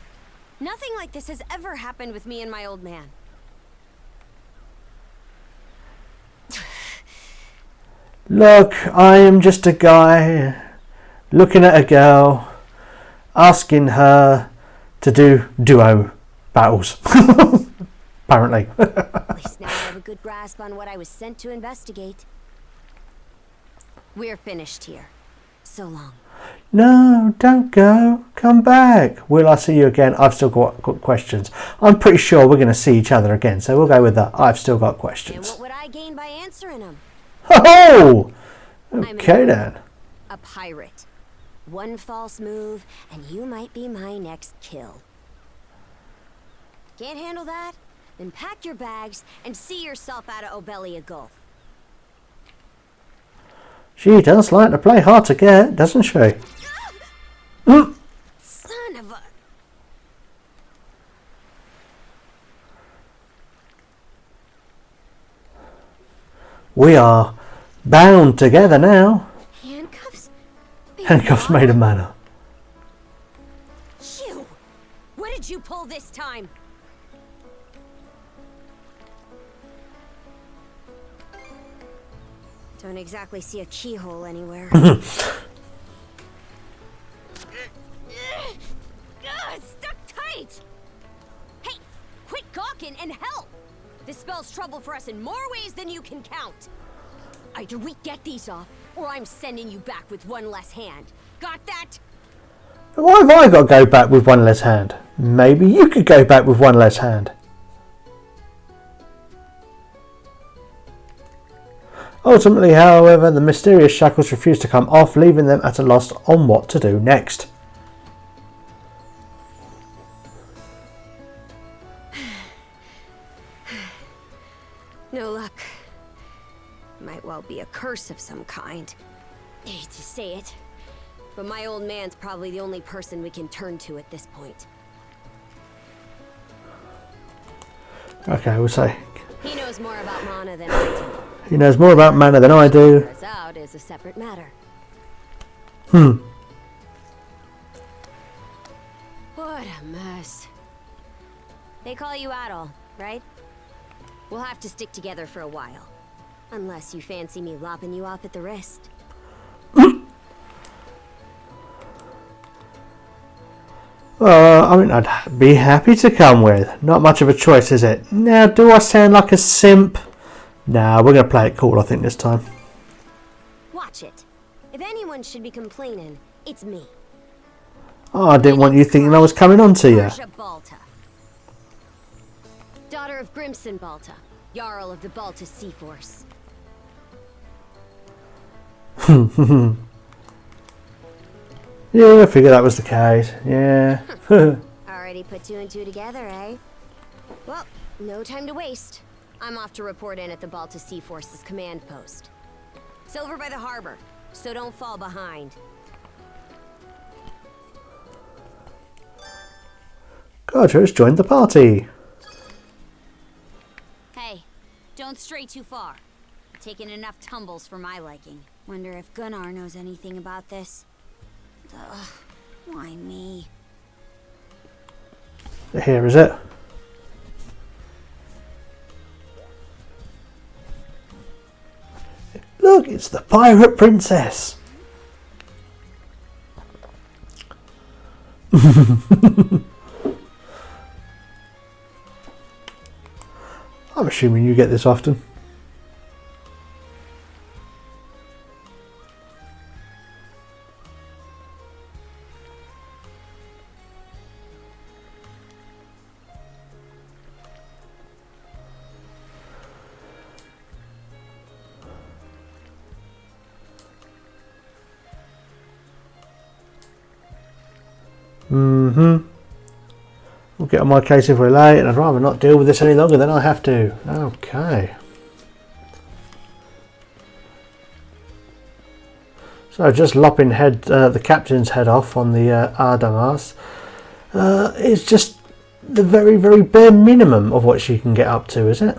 Nothing like this has ever happened with me and my old man. Look, I am just a guy looking at a girl, asking her to do duo battles. Apparently. At least now I have a good grasp on what I was sent to investigate. We're finished here. So long. No, don't go. Come back. Will I see you again? I've still got questions. I'm pretty sure we're going to see each other again, so we'll go with that. I've still got questions. And what would I gain by answering them? Oh! Okay then. A pirate. One false move, and you might be my next kill. Can't handle that? Then pack your bags and see yourself out of Obelia Gulf. She does like to play hard to get, doesn't she? Son of a... We are bound together now. Handcuffs? Handcuffs made of mana. You! What did you pull this time? Don't exactly see a keyhole anywhere. Stuck tight! Hey, quit gawking and help! This spells trouble for us in more ways than you can count. Either we get these off, or I'm sending you back with one less hand. Got that? Why have I got to go back with one less hand? Maybe you could go back with one less hand. Ultimately, however, the mysterious shackles refuse to come off, leaving them at a loss on what to do next. No luck. Might well be a curse of some kind. I hate to say it, but my old man's probably the only person we can turn to at this point. Okay, we'll say. He knows more about mana than I do. He knows more about mana than I do. Turns out is a separate matter. What a mess. They call you Adol, right? We'll have to stick together for a while. Unless you fancy me lopping you off at the wrist. I mean, I'd be happy to come with. Not much of a choice, is it? Now, do I sound like a simp? Nah, we're going to play it cool, I think, this time. Watch it. If anyone should be complaining, it's me. Oh, I didn't want you thinking I was coming on to you. Balta. Daughter of Grimson Balta, Jarl of the Balta Sea Force. Yeah, I figured that was the case. Yeah. Already put two and two together, eh? Well, no time to waste. I'm off to report in at the Balta Sea Force's command post. It's over by the harbor, so don't fall behind. Garger's joined the party. Hey, don't stray too far. You've taken enough tumbles for my liking. Wonder if Gunnar knows anything about this. Ugh, why me? Here is it. Look, it's the Pirate Princess. I'm assuming you get this often. We'll get on my case if we're late, and I'd rather not deal with this any longer than I have to. Okay. So just lopping the captain's head off on the Ardamas is just the very, very bare minimum of what she can get up to, is it?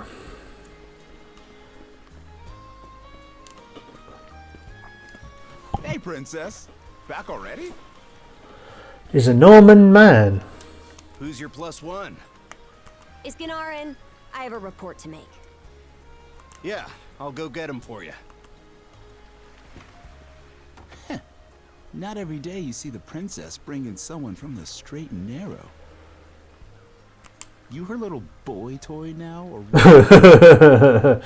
Hey, princess. Back already? He's a Norman man. Who's your plus one? Is Gunnar in? I have a report to make. Yeah, I'll go get him for you. Not every day you see the princess bring in someone from the straight and narrow. You her little boy toy now, or what?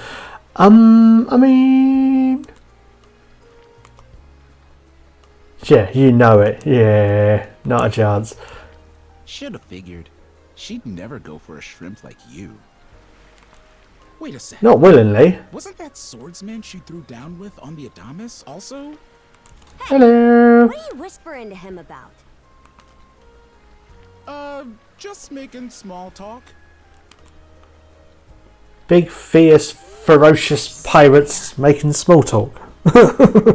I mean... Yeah, you know it. Yeah, not a chance. Should have figured. She'd never go for a shrimp like you. Wait a sec. Not willingly. Wasn't that swordsman she threw down with on the Adamas also? Hello. What are you whispering to him about? Just making small talk. Big, fierce, ferocious pirates making small talk.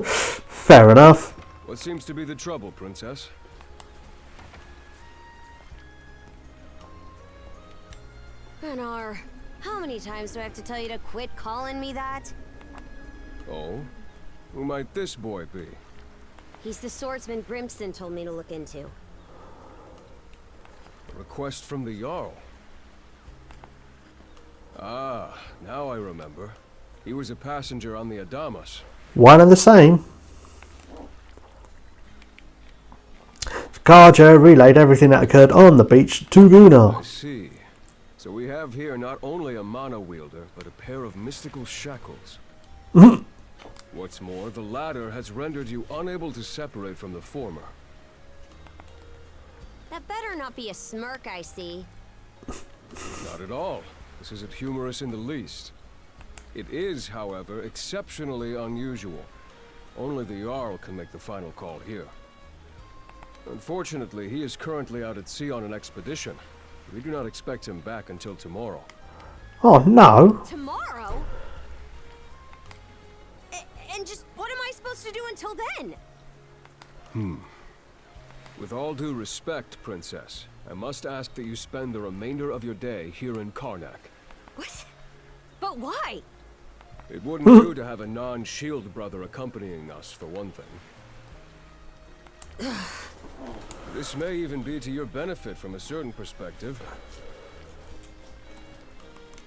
Fair enough. What seems to be the trouble, Princess? Renar, how many times do I have to tell you to quit calling me that? Oh? Who might this boy be? He's the swordsman Grimston told me to look into. A request from the Jarl. Ah, now I remember. He was a passenger on the Adamas. One and the same. Carja relayed everything that occurred on the beach to Gunnar. I see. So we have here not only a mana wielder, but a pair of mystical shackles. What's more, the latter has rendered you unable to separate from the former. That better not be a smirk I see. Not at all. This isn't humorous in the least. It is, however, exceptionally unusual. Only the Jarl can make the final call here. Unfortunately, he is currently out at sea on an expedition. We do not expect him back until tomorrow. Oh no. Tomorrow? And just what am I supposed to do until then? With all due respect, Princess, I must ask that you spend the remainder of your day here in Karnak. What? But why? It wouldn't do to have a non-shield brother accompanying us, for one thing. This may even be to your benefit from a certain perspective.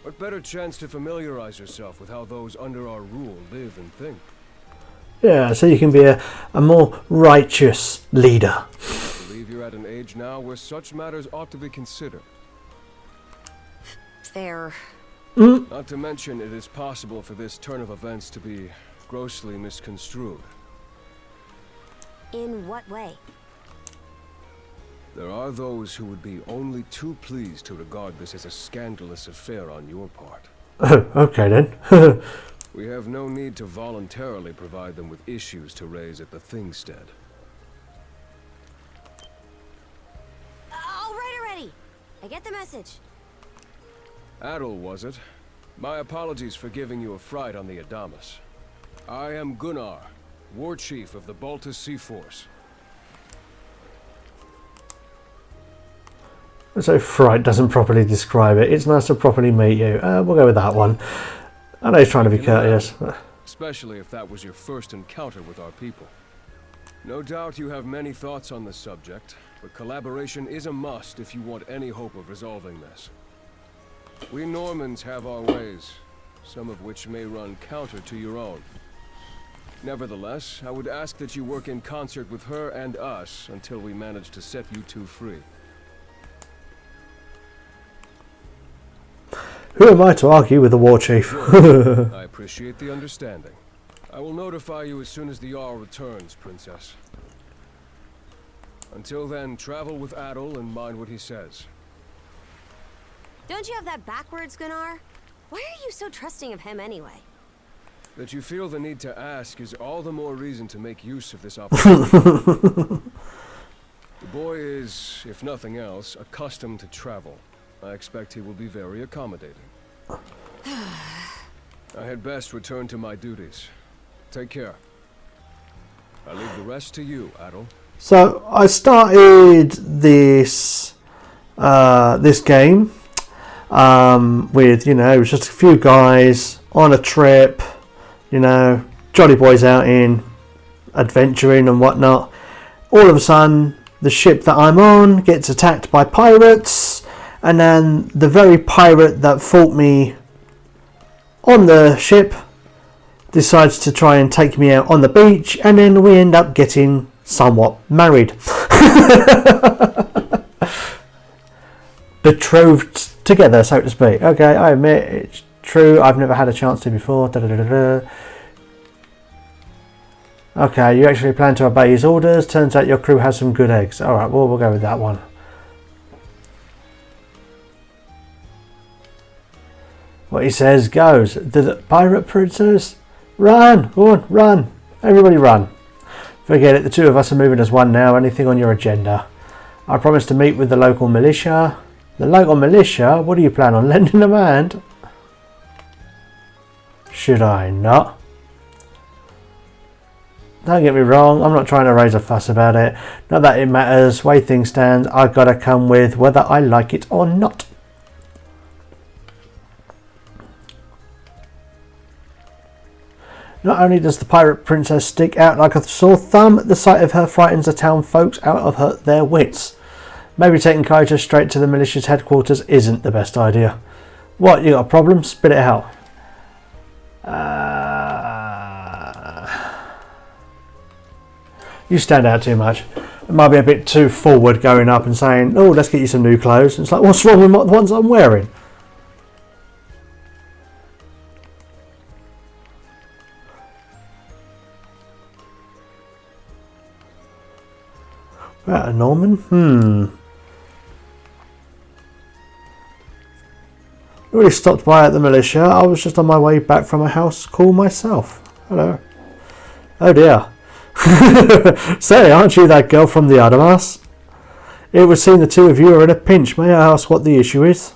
What better chance to familiarize yourself with how those under our rule live and think? Yeah, so you can be a more righteous leader. I believe you're at an age now where such matters ought to be considered. Fair. Not to mention, it is possible for this turn of events to be grossly misconstrued. In what way? There are those who would be only too pleased to regard this as a scandalous affair on your part. Oh, okay then. We have no need to voluntarily provide them with issues to raise at the Thingstead. All right already. I get the message. Adel, was it? My apologies for giving you a fright on the Adamas. I am Gunnar, War Chief of the Baltus Sea Force. So fright doesn't properly describe it. It's nice to properly meet you. We'll go with that one. I know he's trying to be courteous. Especially if that was your first encounter with our people. No doubt you have many thoughts on the subject, but collaboration is a must if you want any hope of resolving this. We Normans have our ways, some of which may run counter to your own. Nevertheless, I would ask that you work in concert with her and us until we manage to set you two free. Who am I to argue with the war chief? I appreciate the understanding. I will notify you as soon as the Jarl returns, Princess. Until then, travel with Adel and mind what he says. Don't you have that backwards, Gunnar? Why are you so trusting of him anyway? That you feel the need to ask is all the more reason to make use of this opportunity. The boy is, if nothing else, accustomed to travel. I expect he will be very accommodating. I had best return to my duties. Take care. I leave the rest to you, Adel. So I started this this game with, you know, it was just a few guys on a trip, you know, jolly boys out in adventuring and whatnot. All of a sudden, the ship that I'm on gets attacked by pirates, and then the very pirate that fought me on the ship decides to try and take me out on the beach, and then we end up getting somewhat married. Betrothed together, so to speak. Okay, I admit it's true, I've never had a chance to before. Okay, you actually plan to obey his orders. Turns out your crew has some good eggs. Alright, well, we'll go with that one. What he says goes. The pirate princess? Run! Go on, run! Everybody run. Forget it, the two of us are moving as one now. Anything on your agenda? I promise to meet with the local militia. The local militia? What do you plan on lending them a hand? Should I not? Don't get me wrong, I'm not trying to raise a fuss about it. Not that it matters. Way things stand, I've got to come with whether I like it or not. Not only does the pirate princess stick out like a sore thumb, the sight of her frightens the town folks out of their wits. Maybe taking Kaija straight to the militia's headquarters isn't the best idea. What, you got a problem? Spit it out. You stand out too much. It might be a bit too forward going up and saying, oh, let's get you some new clothes. It's like, what's wrong with the ones I'm wearing? Right, a Norman? Really stopped by at the militia. I was just on my way back from a house call myself. Hello. Oh dear. Say, aren't you that girl from the Adamas? It would seem the two of you are in a pinch. May I ask what the issue is?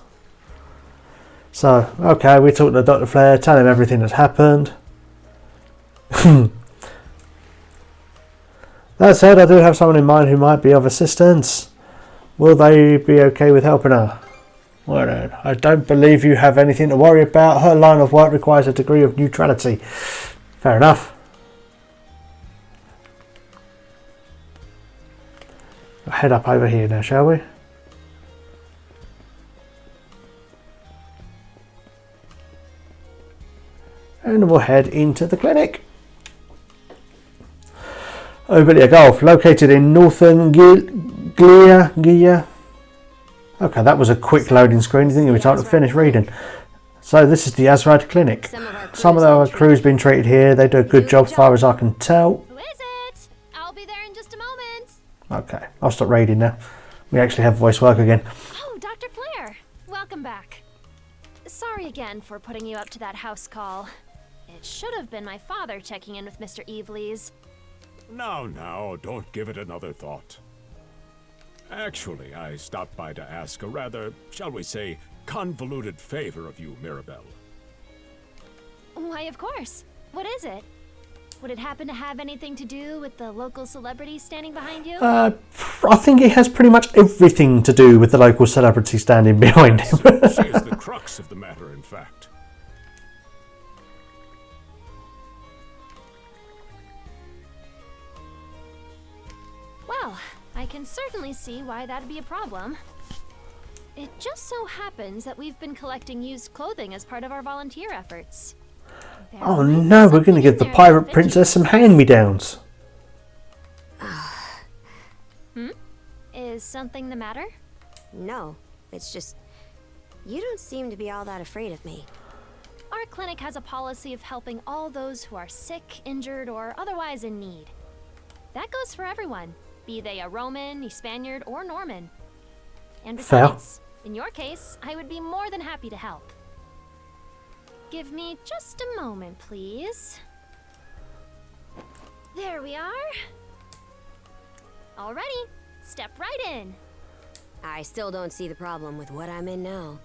So, okay, we talked to Dr. Flair, tell him everything that's happened. That said, I do have someone in mind who might be of assistance. Will they be okay with helping her? Well then, I don't believe you have anything to worry about. Her line of work requires a degree of neutrality. Fair enough. We'll head up over here now, shall we? And we'll head into the clinic. Obelia Golf, located in northern Gia. Okay, that was a quick loading screen. You think it was time to finish reading. So this is the Azrad Clinic. Some of our crew's been treated here. They do a good job as far as I can tell. Who is it? I'll be there in just a moment. Okay, I'll stop reading now. We actually have voice work again. Oh, Dr. Flair. Welcome back. Sorry again for putting you up to that house call. It should have been my father checking in with Mr. Evelees. Now, don't give it another thought. Actually, I stopped by to ask a rather, shall we say, convoluted favor of you, Mirabelle. Why, of course. What is it? Would it happen to have anything to do with the local celebrity standing behind you? I think it has pretty much everything to do with the local celebrity standing behind him. She is the crux of the matter, in fact. Well, I can certainly see why that'd be a problem. It just so happens that we've been collecting used clothing as part of our volunteer efforts. Oh no, we're going to give the pirate princess some hand-me-downs. Is something the matter? No, it's just... you don't seem to be all that afraid of me. Our clinic has a policy of helping all those who are sick, injured, or otherwise in need. That goes for everyone, be they a Roman, a Spaniard, or Norman. And besides, in your case, I would be more than happy to help. Give me just a moment, please. There we are. Alrighty, step right in. I still don't see the problem with what I'm in now.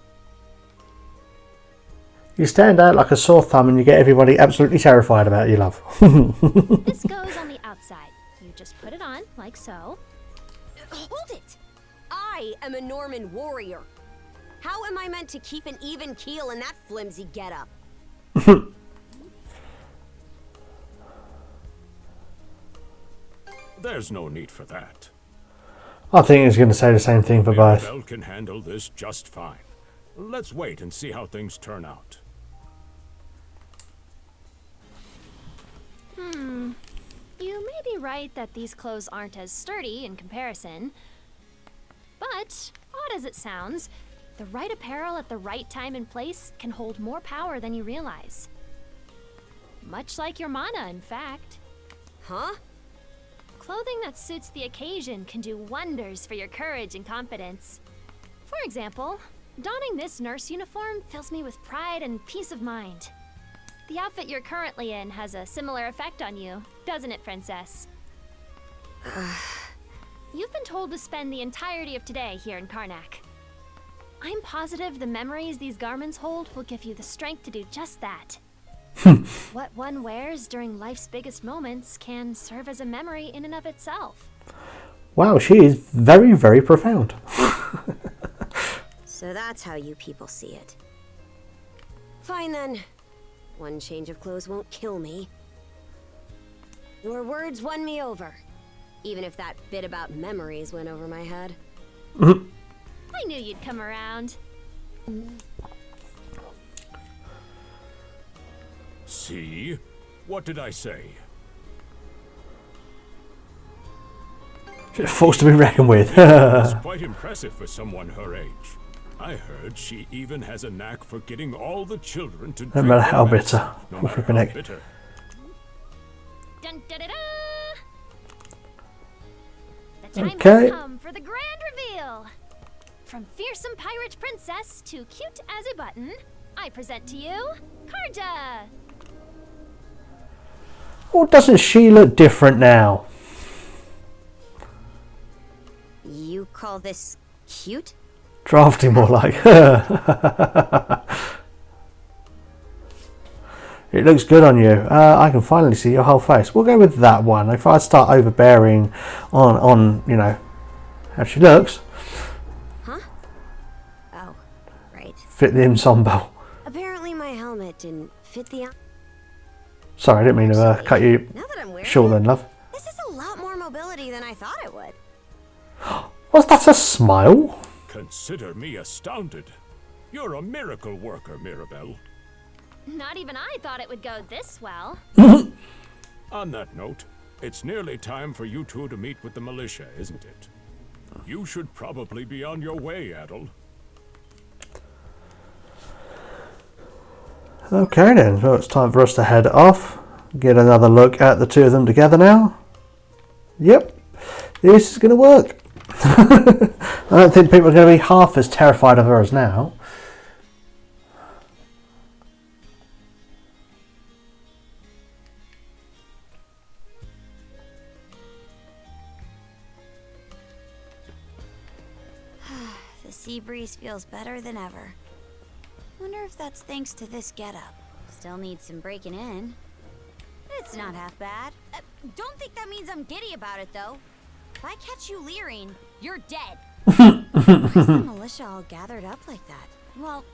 You stand out like a sore thumb and you get everybody absolutely terrified about you, love. This goes on the outside. You just put it on, like so. Hold it! I am a Norman warrior. How am I meant to keep an even keel in that flimsy getup? There's no need for that. I think he's going to say the same thing for both. Mirabelle can handle this just fine. Let's wait and see how things turn out. You may be right that these clothes aren't as sturdy in comparison. But, odd as it sounds, the right apparel at the right time and place can hold more power than you realize. Much like your mana, in fact. Huh? Clothing that suits the occasion can do wonders for your courage and confidence. For example, donning this nurse uniform fills me with pride and peace of mind. The outfit you're currently in has a similar effect on you, doesn't it, Princess? You've been told to spend the entirety of today here in Karnak. I'm positive the memories these garments hold will give you the strength to do just that. What one wears during life's biggest moments can serve as a memory in and of itself. Wow, she is very, very profound. So that's how you people see it. Fine then. One change of clothes won't kill me. Your words won me over. Even if that bit about memories went over my head. I knew you'd come around. See? What did I say? She's forced to be reckoned with. It's quite impressive for someone her age. I heard she even has a knack for getting all the children to No matter how medicine, bitter. no For matter flipping how heck. bitter. Dun, da, da, da. The time Okay. has come for the grand reveal. From fearsome pirate princess to cute as a button, I present to you Karja. Or doesn't she look different now? You call this cute? Drafting more like. It looks good on you. I can finally see your whole face. We'll go with that one. If I start overbearing on you know, how she looks. Huh? Oh, right. Fit the ensemble. Apparently my helmet didn't fit the... Sorry, I didn't mean to cut you Now that I'm wearing short it, then, love. this is a lot more mobility than I thought it would. Was that a smile? Consider me astounded. You're a miracle worker, Mirabelle. Not even I thought it would go this well. On that note, it's nearly time for you two to meet with the militia, isn't it? You should probably be on your way, Adel. Okay then, so it's time for us to head off. Get another look at the two of them together now. Yep, this is going to work. I don't think people are going to be half as terrified of her as now. The sea breeze feels better than ever. Wonder if that's thanks to this getup. Still needs some breaking in. It's not half bad. Don't think that means I'm giddy about it, though. If I catch you leering, you're dead. Why's the militia all gathered up like that? Well,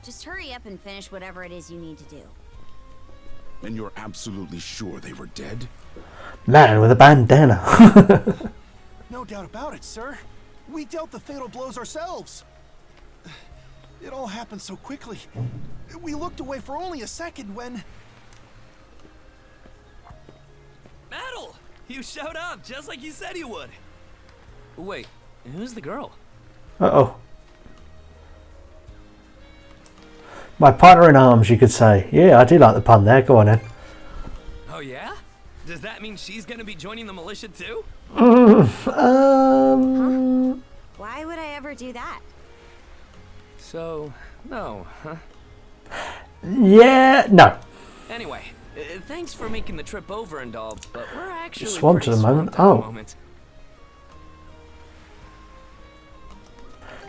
just hurry up and finish whatever it is you need to do. And you're absolutely sure they were dead? Man with a bandana. No doubt about it, sir. We dealt the fatal blows ourselves. It all happened so quickly. We looked away for only a second when... Adel! You showed up just like you said you would. Wait, who's the girl? Uh-oh. My partner in arms, you could say. Yeah, I do like the pun there. Go on then. Oh yeah? Does that mean she's gonna be joining the militia too? Why would I ever do that? So, no, huh? Yeah, no. Anyway, thanks for making the trip over and all, but we're actually Swamped pretty at the moment. swamped at the Oh. moment.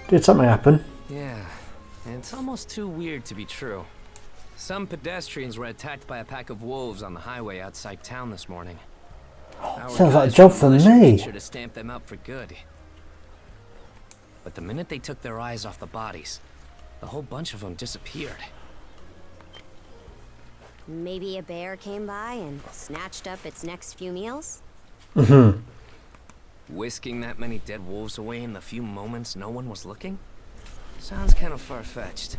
Did something happen? Yeah, it's almost too weird to be true. Some pedestrians were attacked by a pack of wolves on the highway outside town this morning. Our Sounds like a guys job from for the militia me. made sure to stamp them out for good. But the minute they took their eyes off the bodies, the whole bunch of them disappeared. Maybe a bear came by and snatched up its next few meals? Whisking that many dead wolves away in the few moments no one was looking? Sounds kind of far-fetched.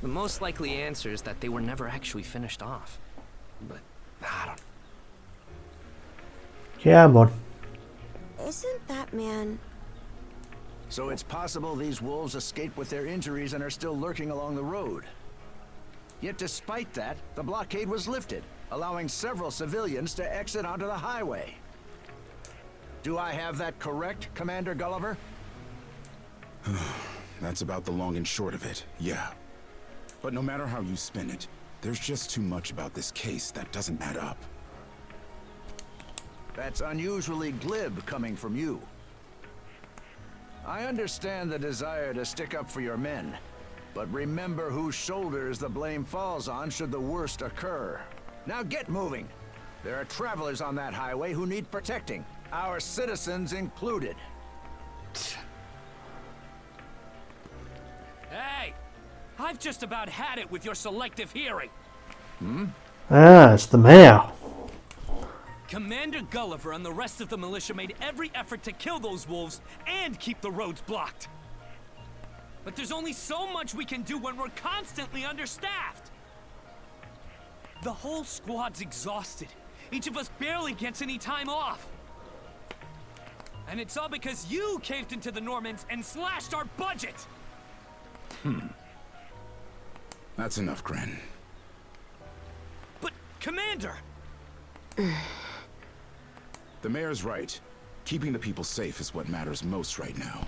The most likely answer is that they were never actually finished off. But, I don't... Yeah, I'm on. Isn't that man... So it's possible these wolves escaped with their injuries and are still lurking along the road. Yet despite that, the blockade was lifted. allowing several civilians to exit onto the highway. Do I have that correct, Commander Gulliver? That's about the long and short of it, yeah. But no matter how you spin it, there's just too much about this case that doesn't add up. That's unusually glib coming from you. I understand the desire to stick up for your men, but remember whose shoulders the blame falls on should the worst occur. Now get moving. There are travelers on that highway who need protecting, our citizens included. Hey! I've just about had it with your selective hearing. Ah, it's the mayor. Commander Gulliver and the rest of the militia made every effort to kill those wolves and keep the roads blocked. But there's only so much we can do when we're constantly understaffed. The whole squad's exhausted. Each of us barely gets any time off. And it's all because you caved into the Normans and slashed our budget! That's enough, Gren. But, Commander! The mayor's right. Keeping the people safe is what matters most right now.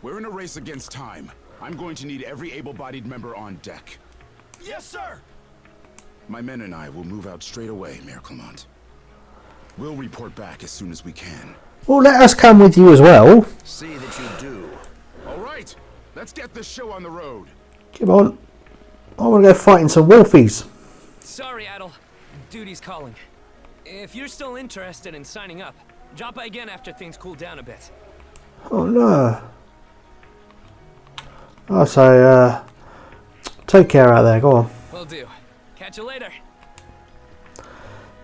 We're in a race against time. I'm going to need every able-bodied member on deck. Yes, sir! My men and I will move out straight away, Mayor Clement. We'll report back as soon as we can. Well, let us come with you as well. See that you do. All right, let's get this show on the road. Come on. I want to go fighting some wolfies. Sorry, Adel. Duty's calling. If you're still interested in signing up, drop by again after things cool down a bit. Oh no. I say, take care out there, go on. Will do. Catch you later.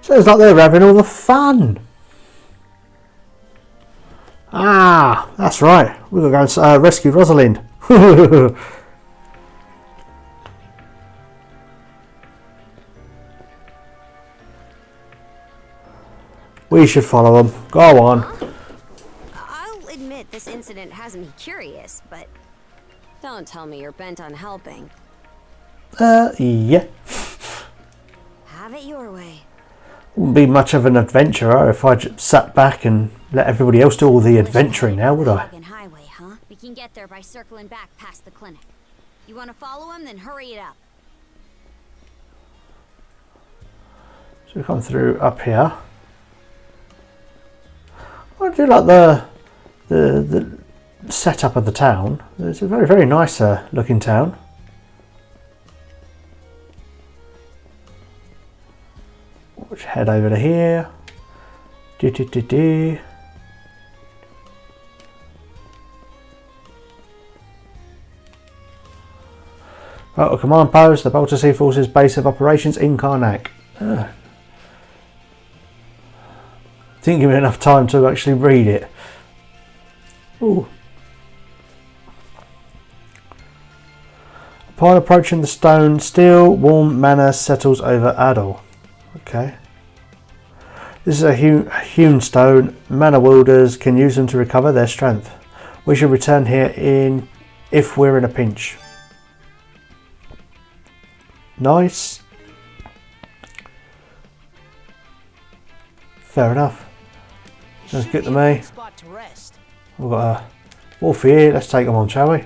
Sounds like they're having all the fun. Ah, that's right. We're going to go and rescue Rosalind. We should follow them. Go on. I'll admit this incident has me curious, but don't tell me you're bent on helping. Yeah. Have it your way. Wouldn't be much of an adventurer if I just sat back and let everybody else do all the adventuring now, would I? Highway, huh? We can get there by circling back past the clinic. You want to follow him? Then hurry it up. So we come through up here. I do like the setup of the town. It's a very, very nice looking town. Let's head over to here. Battle Command Post, the Baltic Sea Forces base of operations in Karnak. Didn't give me enough time to actually read it. Ooh. Upon approaching the stone, still warm manner settles over Adel. Okay. This is a hewn stone. Mana wielders can use them to recover their strength. We should return here if we're in a pinch. Nice. Fair enough. Sounds good to me. We've got a wolf here. Let's take them on, shall we?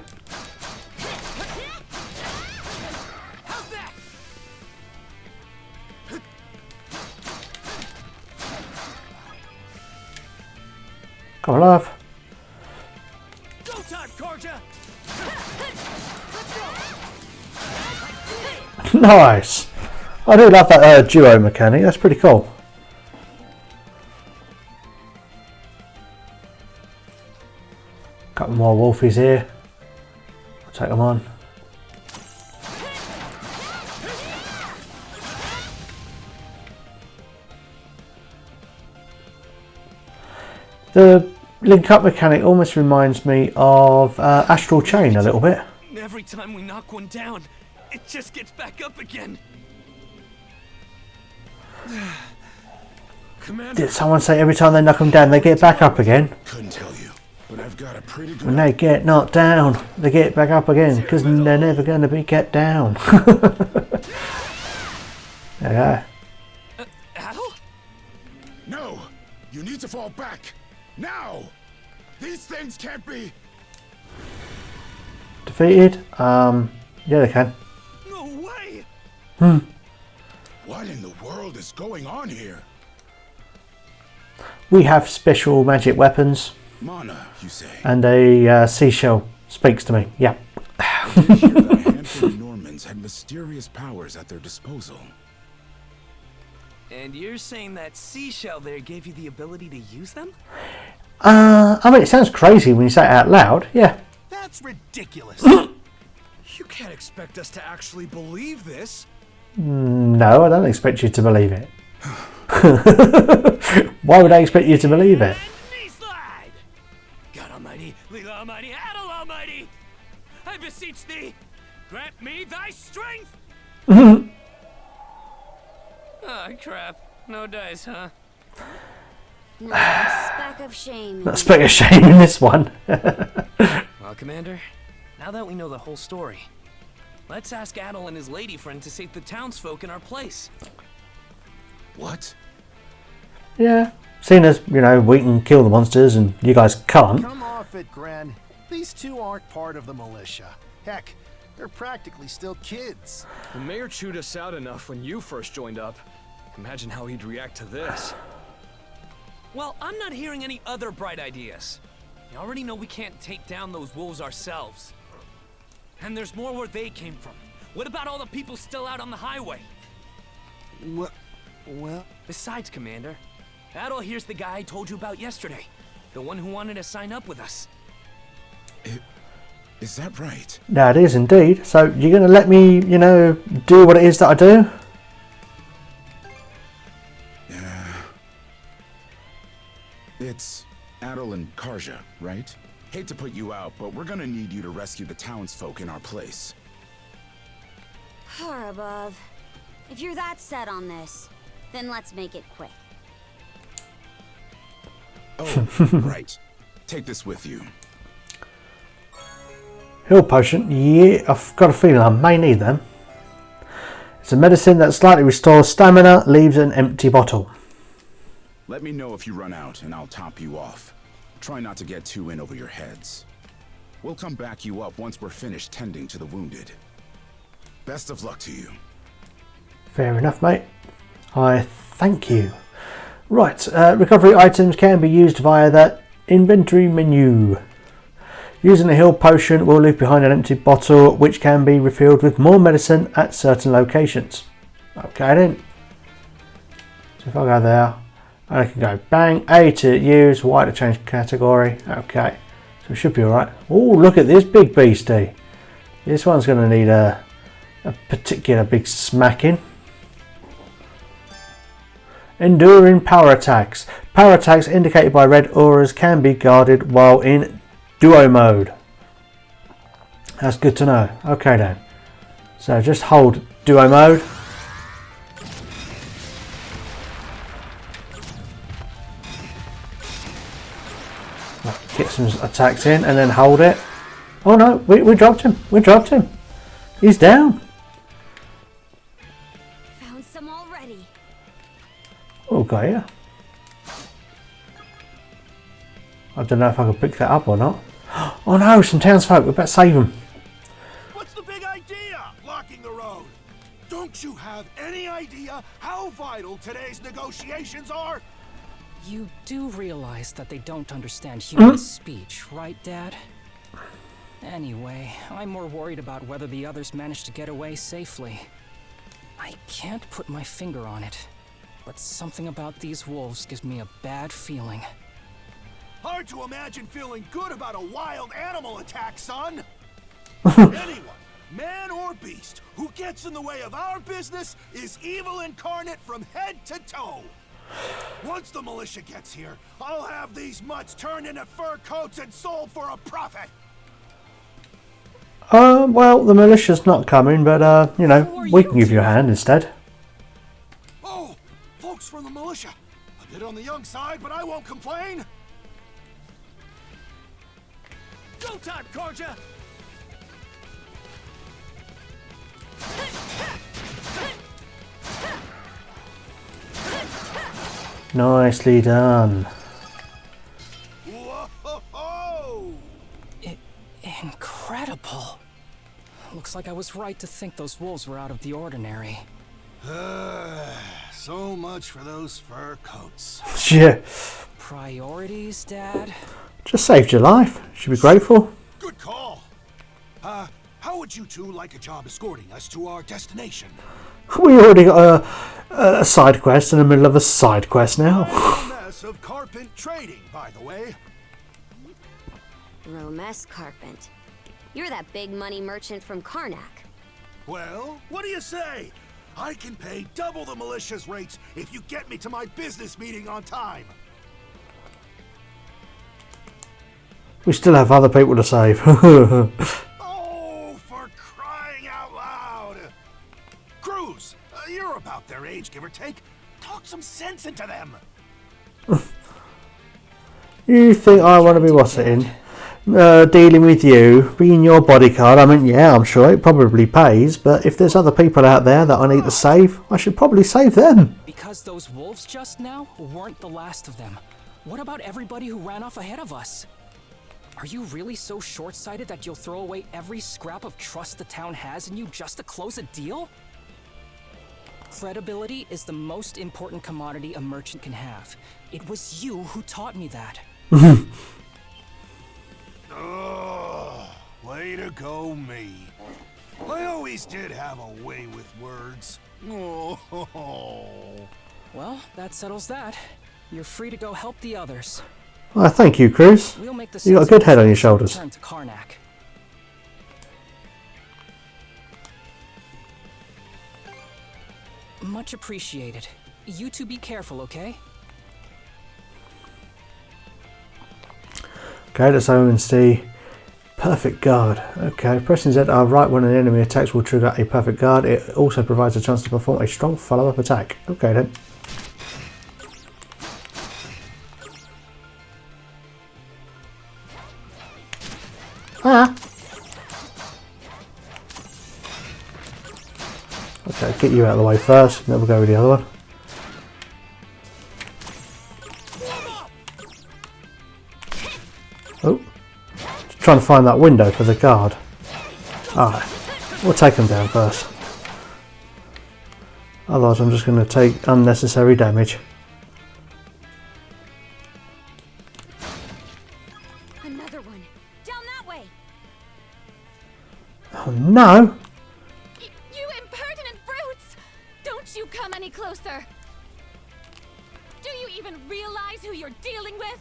Come on, love. Go time, Karja! Nice. I do love that duo mechanic. That's pretty cool. Couple more wolfies here. I'll take them on. The link up mechanic almost reminds me of Astral Chain a little bit. Every time we knock one down, it just gets back up again. Commander. Did someone say every time they knock them down they get back up again? Couldn't tell you, but I've got a pretty good... When they get knocked down, they get back up again because they're never going to be kept down. There we go. You need to fall back. Now! These things can't be... Defeated? Yeah, they can. No way! What in the world is going on here? We have special magic weapons. Mana, you say? And a seashell speaks to me. Yeah. A handful of Normans had mysterious powers at their disposal. And you're saying that seashell there gave you the ability to use them? I mean, it sounds crazy when you say it out loud. Yeah. That's ridiculous. You can't expect us to actually believe this. No, I don't expect you to believe it. Why would I expect you to believe it? Knee slide! God Almighty, Leela Almighty, Adel Almighty! I beseech thee, grant me thy strength! Oh, crap. No dice, huh? Speck of shame. That speck of shame in this one. Well, Commander, now that we know the whole story, let's ask Adel and his lady friend to save the townsfolk in our place. What? Yeah. Seeing as, you know, we can kill the monsters and you guys can't. Come off it, Gren. These two aren't part of the militia. Heck, they're practically still kids. The mayor chewed us out enough when you first joined up. Imagine how he'd react to this. Well, I'm not hearing any other bright ideas. You already know we can't take down those wolves ourselves. And there's more where they came from. What about all the people still out on the highway? Well... Besides, Commander, Adel here's the guy I told you about yesterday. The one who wanted to sign up with us. Is that right? That is indeed. So you're going to let me, you know, do what it is that I do? It's Adel and Karja, right? Hate to put you out, but we're gonna need you to rescue the townsfolk in our place. Far above. If you're that set on this, then let's make it quick. Oh, right. Take this with you. Heal potion. Yeah, I've got a feeling I may need them. It's a medicine that slightly restores stamina, leaves an empty bottle. Let me know if you run out and I'll top you off. Try not to get too in over your heads. We'll come back you up once we're finished tending to the wounded. Best of luck to you. Fair enough, mate. I thank you. Right, recovery items can be used via that inventory menu. Using a heal potion will leave behind an empty bottle which can be refilled with more medicine at certain locations. Okay then. So if I go there, I can go bang, A to use, Y to change category. Okay, so it should be alright. Oh, look at this big beastie. This one's going to need a particular big smacking. Enduring power attacks. Power attacks indicated by red auras can be guarded while in duo mode. That's good to know. Okay then. So just hold duo mode. Get some attacks in and then hold it. Oh no, we dropped him. We dropped him. He's down. Found some already. Okay, yeah. I don't know if I can pick that up or not. Oh no, some townsfolk. We better save them. What's the big idea? Blocking the road. Don't you have any idea how vital today's negotiations are? You do realize that they don't understand human speech, right, Dad? Anyway, I'm more worried about whether the others managed to get away safely. I can't put my finger on it, but something about these wolves gives me a bad feeling. Hard to imagine feeling good about a wild animal attack, son. Anyone, man or beast, who gets in the way of our business is evil incarnate from head to toe. Once the militia gets here, I'll have these mutts turned into fur coats and sold for a profit. Well, the militia's not coming, but you know, we can give you a hand instead. Oh, folks from the militia. A bit on the young side, but I won't complain. Go time, Karja! Nicely done. Incredible. Looks like I was right to think those wolves were out of the ordinary. So much for those fur coats. Yeah. Priorities, Dad? Just saved your life. Should be grateful. Good call. How would you two like a job escorting us to our destination? We already got a side quest in the middle of a side quest now. Mess of Carpent Trading, by the way. Romes Carpent. You're that big money merchant from Karnak. Well, what do you say? I can pay double the militia's rates if you get me to my business meeting on time. We still have other people to save. Oh, for crying out loud! Cruz, you're about their age, give or take. Talk some sense into them. You think I want to be what's it in? Dealing with you, being your bodyguard. I mean, yeah, I'm sure it probably pays, but if there's other people out there that I need to save, I should probably save them. Because those wolves just now weren't the last of them. What about everybody who ran off ahead of us? Are you really so short-sighted that you'll throw away every scrap of trust the town has in you just to close a deal? Credibility is the most important commodity a merchant can have. It was you who taught me that. Way to go, me. I always did have a way with words. Oh. Well, that settles that. You're free to go help the others. Well, thank you, Cruz. We'll make the You got a good head on your shoulders. return to Karnak. Much appreciated. You two be careful, okay? Okay, let's go and see. Perfect guard. Okay, pressing Z right when an enemy attacks will trigger a perfect guard. It also provides a chance to perform a strong follow-up attack. Okay then. Okay, get you out of the way first, then we'll go with the other one. Oh, just trying to find that window for the guard. Alright, we'll take them down first. Otherwise I'm just going to take unnecessary damage. Another one. Down that way. Oh no! You impertinent brutes! Don't you come any closer! Do you even realize who you're dealing with?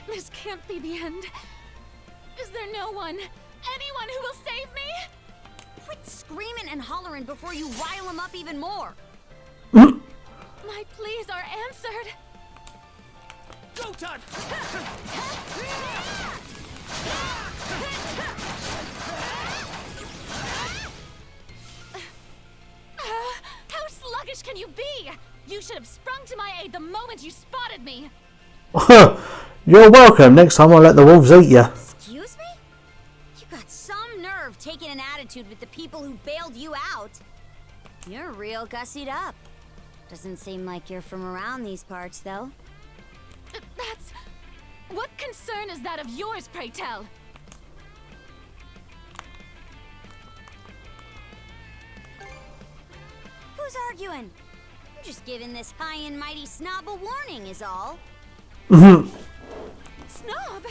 This can't be the end. Is there no one, anyone who will save me? Quit screaming and hollering before you rile them up even more. My pleas are answered. Go time! How sluggish can you be? You should have sprung to my aid the moment you spotted me. You're welcome. Next time I'll let the wolves eat you. Excuse me? You got some nerve taking an attitude with the people who bailed you out. You're real gussied up. Doesn't seem like you're from around these parts, though. That's... What concern is that of yours, pray tell? Who's arguing? I'm just giving this high and mighty snob a warning is all. Snob?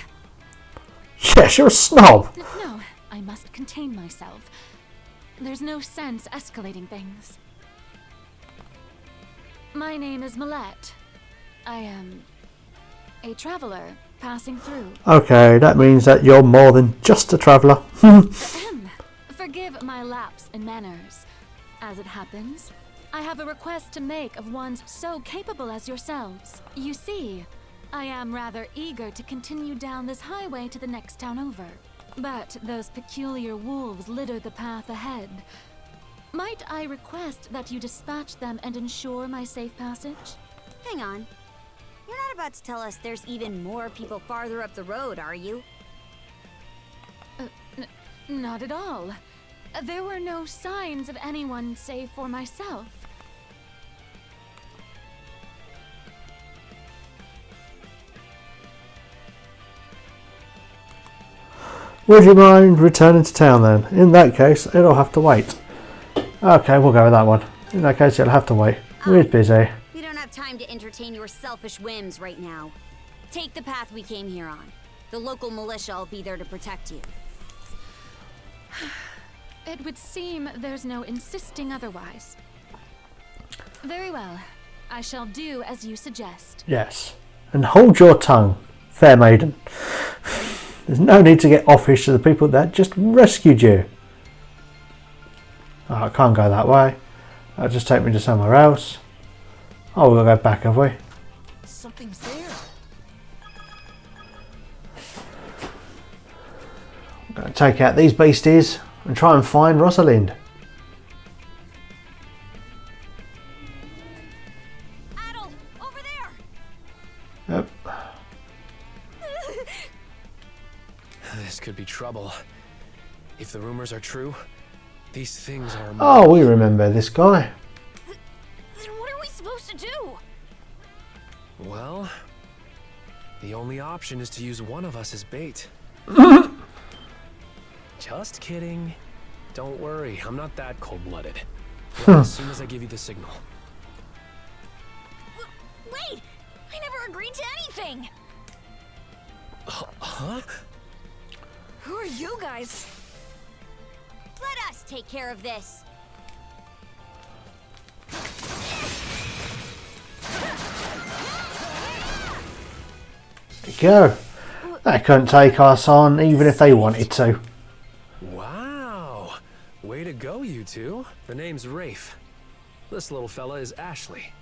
Yes, you're a snob. No, I must contain myself. There's no sense escalating things. My name is Millette. I am a traveler passing through. Okay, that means that you're more than just a traveller. Forgive my lapse in manners. As it happens, I have a request to make of ones so capable as yourselves. You see, I am rather eager to continue down this highway to the next town over. But those peculiar wolves litter the path ahead. Might I request that you dispatch them and ensure my safe passage? Hang on. You're not about to tell us there's even more people farther up the road, are you? Not at all. There were no signs of anyone save for myself. Would you mind returning to town then? In that case, it'll have to wait. Okay, we'll go with that one. In that case, it'll have to wait. We're busy. We don't have time to entertain your selfish whims right now. Take the path we came here on. The local militia will be there to protect you. It would seem there's no insisting otherwise. Very well. I shall do as you suggest. Yes. And hold your tongue, fair maiden. There's no need to get offish to the people that just rescued you. Oh, I can't go that way. That'll just take me to somewhere else. Oh, we'll go back, have we? Something's there. I'm going to take out these beasties and try and find Rosalind. Adel, over there. Yep. This could be trouble. If the rumors are true, these things are... Oh, we remember this guy. Then what are we supposed to do? Well, the only option is to use one of us as bait. Just kidding. Don't worry, I'm not that cold-blooded. As soon as I give you the signal. Wait! I never agreed to anything! Huh? Who are you guys? Let us take care of this. There you go. They couldn't take us on even if they wanted to. Wow! Way to go, you two. The name's Rafe. This little fella is Ashley.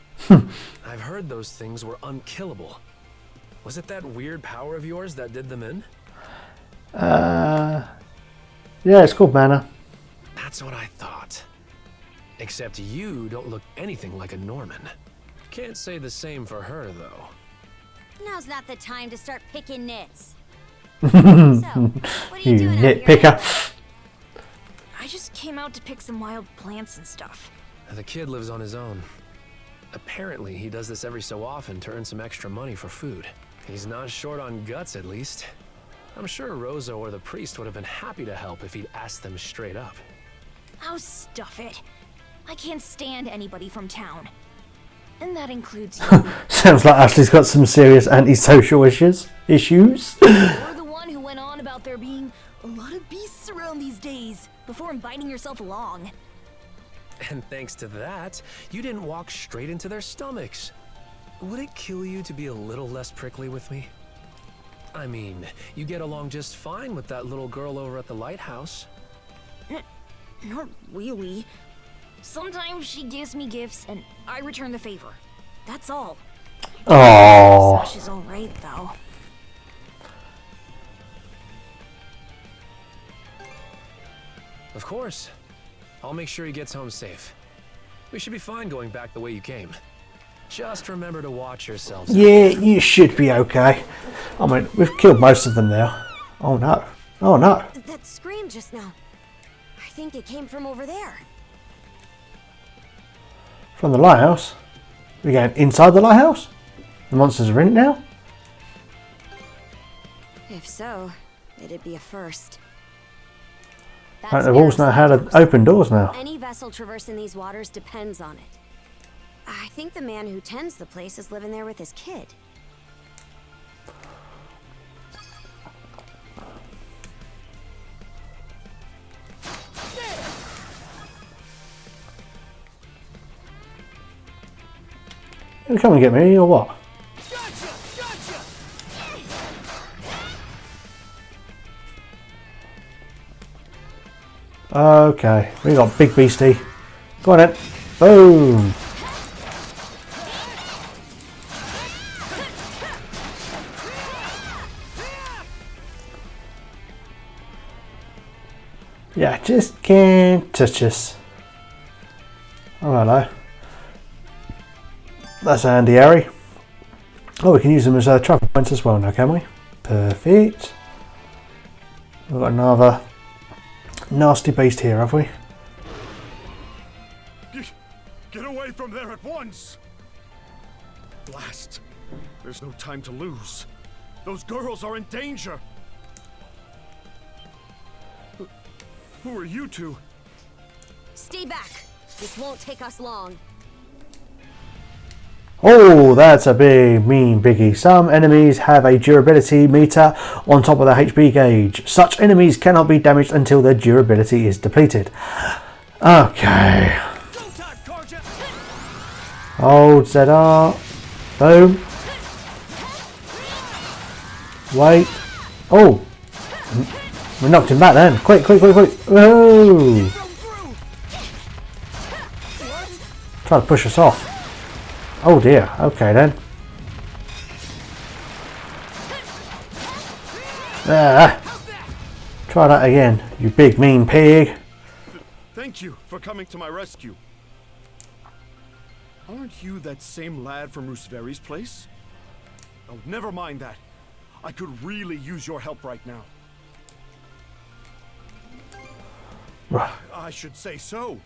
I've heard those things were unkillable. Was it that weird power of yours that did them in? Yeah, it's called mana. That's what I thought. Except you don't look anything like a Norman. Can't say the same for her, though. Now's not the time to start picking nits. You nitpicker. I just came out to pick some wild plants and stuff. The kid lives on his own. Apparently, he does this every so often to earn some extra money for food. He's not short on guts, at least. I'm sure Rosa or the priest would have been happy to help if he'd asked them straight up. Oh, stuff it. I can't stand anybody from town. And that includes you. Sounds like Ashley's got some serious antisocial issues. You're the one who went on about there being a lot of beasts around these days before inviting yourself along. And thanks to that, you didn't walk straight into their stomachs. Would it kill you to be a little less prickly with me? I mean, you get along just fine with that little girl over at the lighthouse. Not really. Sometimes she gives me gifts and I return the favor. That's all. Oh. Sash is alright though. Of course. I'll make sure he gets home safe. We should be fine going back the way you came. Just remember to watch yourselves. Yeah, you should be okay. I mean, we've killed most of them now. Oh no. Oh no. That scream just now. I think it came from over there. From the lighthouse? We're going inside the lighthouse? The monsters are in it now? If so, it'd be a first. Right, the walls know how to open doors now. Any vessel traversing these waters depends on it. I think the man who tends the place is living there with his kid. You come and get me, or what? Okay, we got Big Beastie. Go on then. Boom. Yeah, just can't touch us. Oh, hello. That's a handy Harry. Oh, we can use them as traffic points as well now, can we? Perfect. We've got another nasty beast here, have we? Get away from there at once! Blast! There's no time to lose. Those girls are in danger! Who are you two? Stay back. This won't take us long. Oh, that's a big, mean biggie. Some enemies have a durability meter on top of their HP gauge. Such enemies cannot be damaged until their durability is depleted. Okay. Hold ZR. Boom. Wait. Oh. We knocked him back then. Quick, quick, quick, quick. Whoa. Try to push us off. Oh dear, okay then. Try that again, you big mean pig. Thank you for coming to my rescue. Aren't you that same lad from Rooseveri's place? Oh, never mind that. I could really use your help right now. I should say so.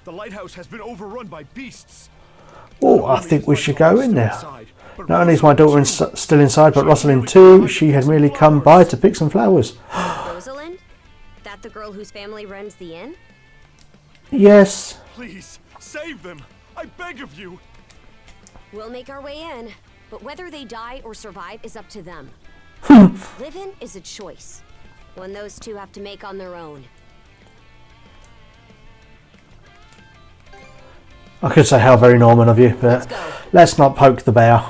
The lighthouse has been overrun by beasts. Oh, I think we should go in there. Not only is my daughter still inside, but Rosalind too. She had merely come by to pick some flowers. Rosalind? That the girl whose family runs the inn? Yes. Please, save them. I beg of you. We'll make our way in, but whether they die or survive is up to them. Living is a choice, one those two have to make on their own. I could say how very Norman of you, but let's not poke the bear.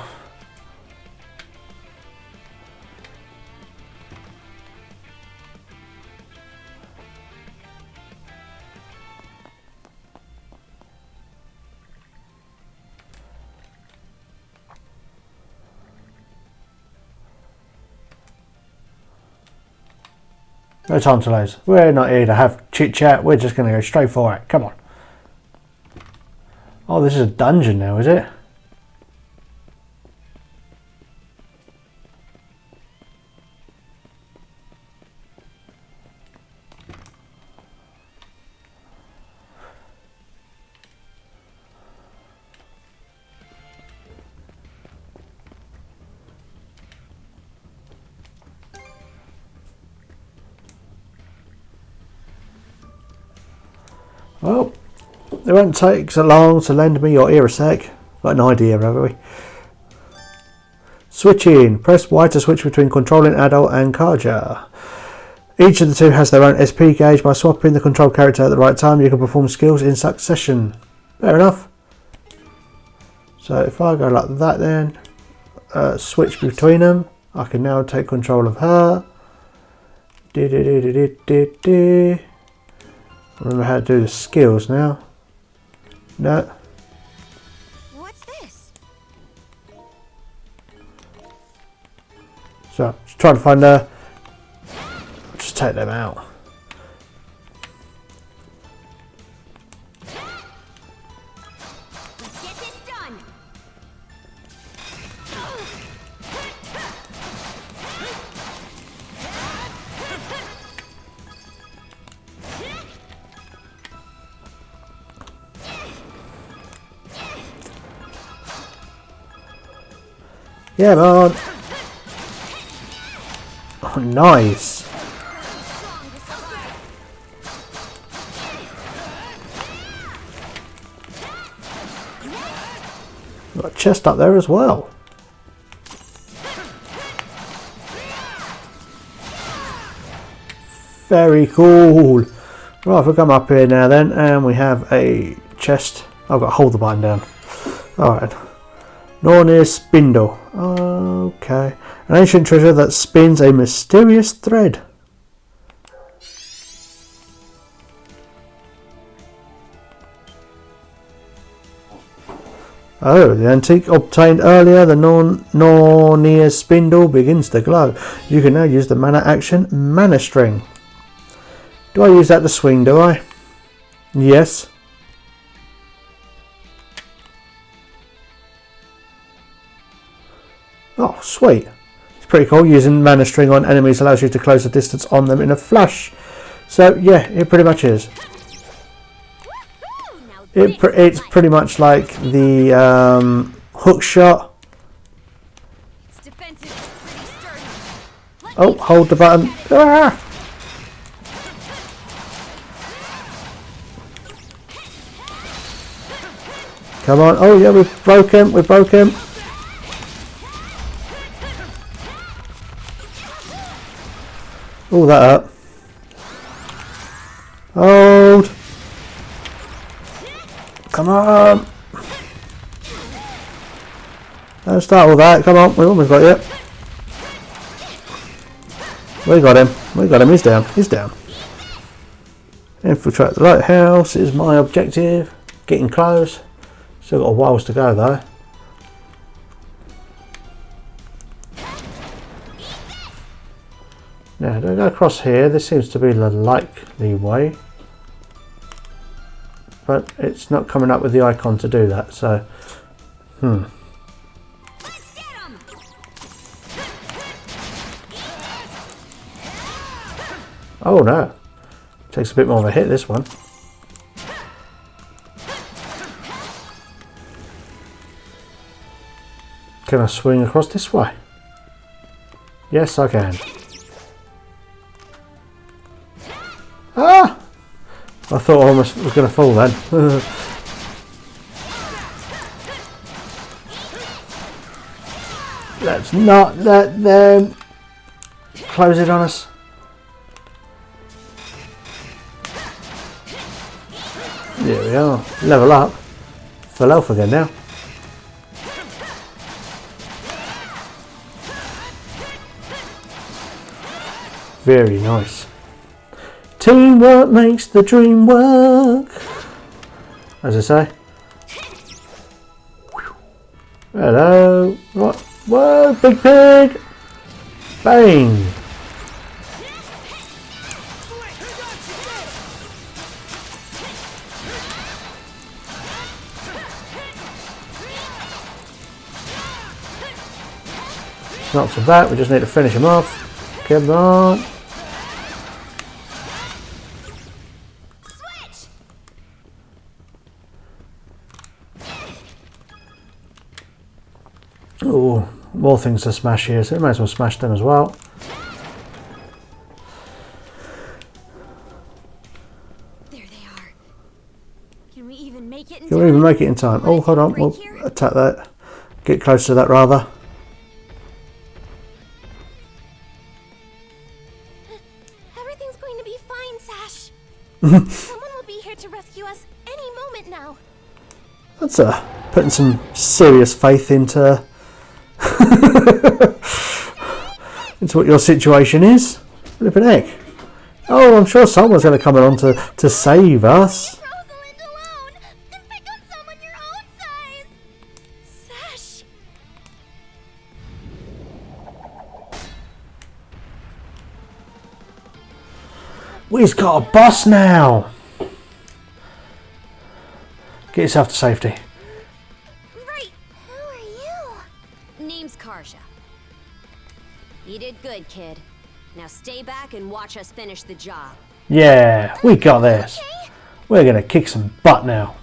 No time to lose. We're not here to have chit chat, we're just going to go straight for it. Come on. Oh, this is a dungeon now, is it? Well, it won't take so long to lend me your ear a sec. Got an idea, haven't we? Switching. Press Y to switch between controlling adult and Karja. Each of the two has their own SP gauge. By swapping the control character at the right time, you can perform skills in succession. Fair enough. So if I go like that then, switch between them, I can now take control of her. Remember how to do the skills now. No. What's this? So, just trying to find her. Just take them out. Let's get this done. Yeah, man. Oh, nice. Got a chest up there as well. Very cool. Right, if we come up here now then, and we have a chest. I've got to hold the button down. Alright. Nordics spindle. Okay. An ancient treasure that spins a mysterious thread. Oh, the antique obtained earlier, the Nordics spindle begins to glow. You can now use the mana action, Mana String. Do I use that to swing, do I? Yes. Oh, sweet. It's pretty cool. Using Mana String on enemies allows you to close the distance on them in a flash. So, yeah, it pretty much is. It's pretty much like the hook shot. Oh, hold the button. Ah! Come on. Oh yeah, we've broke him. We broke him. Oh, that hurt. Hold. Come on. Don't start all that. Come on. We almost got you. We got him. We got him. He's down. He's down. Infiltrate the lighthouse is my objective. Getting close. Still got a while to go though. Now, don't go across here. This seems to be the likely way. But it's not coming up with the icon to do that, so... Oh no. Takes a bit more of a hit, this one. Can I swing across this way? Yes, I can. Ah! I thought I almost was going to fall then. Let's not let them close it on us. There we are. Level up. Full health again now. Very nice. Teamwork makes the dream work, as I say. Hello. What? Whoa, big pig! Bang! Not so bad, we just need to finish him off. Come on. Oh, more things to smash here, so we might as well smash them as well. There they are. Can we even make it in Can we even make it in time? Oh, hold on, we'll attack that. Get close to that rather. Everything's going to be fine, Sash. Someone will be here to rescue us any moment now. That's putting some serious faith into into what your situation is. Flippin' heck. Oh, I'm sure someone's going to come along to save us. Sash. We've got a boss now. Get yourself to safety. Name's Karja. You did good, kid. Now stay back and watch us finish the job. Yeah, we got this. We're going to kick some butt now.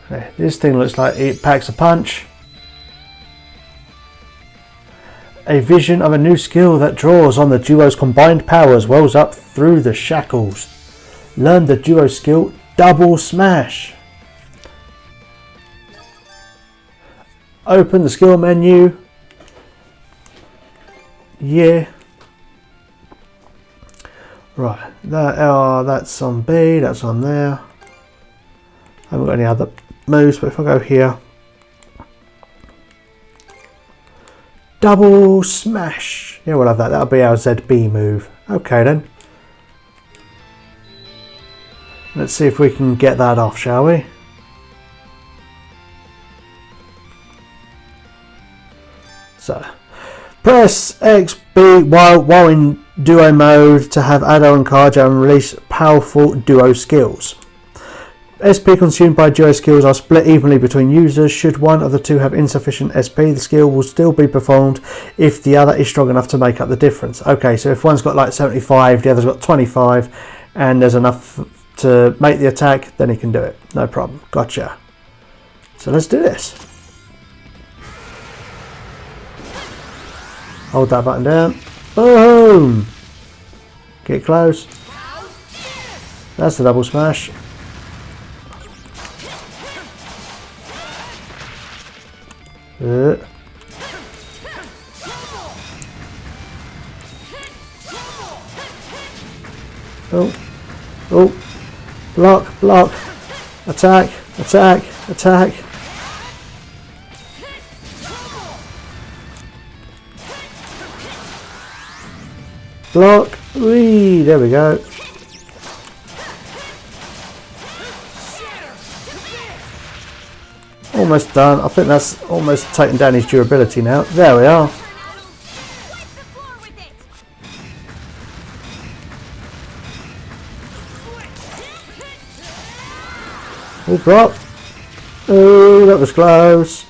Okay, this thing looks like it packs a punch. A vision of a new skill that draws on the duo's combined powers wells up through the shackles. Learn the duo skill Double Smash. Open the skill menu. Yeah. Right. That's on B. That's on there. I haven't got any other moves, but if I go here. Double Smash. Yeah, we'll have that. That'll be our ZB move. Okay then. Let's see if we can get that off, shall we? So, press XB while in duo mode to have Ado and Karja and release powerful duo skills. SP consumed by duo skills are split evenly between users. Should one of the two have insufficient SP, the skill will still be performed if the other is strong enough to make up the difference. Okay, so if one's got like 75, the other's got 25, and there's enough to make the attack, then he can do it. No problem. Gotcha. So let's do this. Hold that button down. Boom! Get close. That's the double smash. Oh, oh, block, block, attack, attack, attack. Block, whee, there we go. Almost done. I think that's almost taken down his durability now. There we are. Oh, drop. Oh, that was close.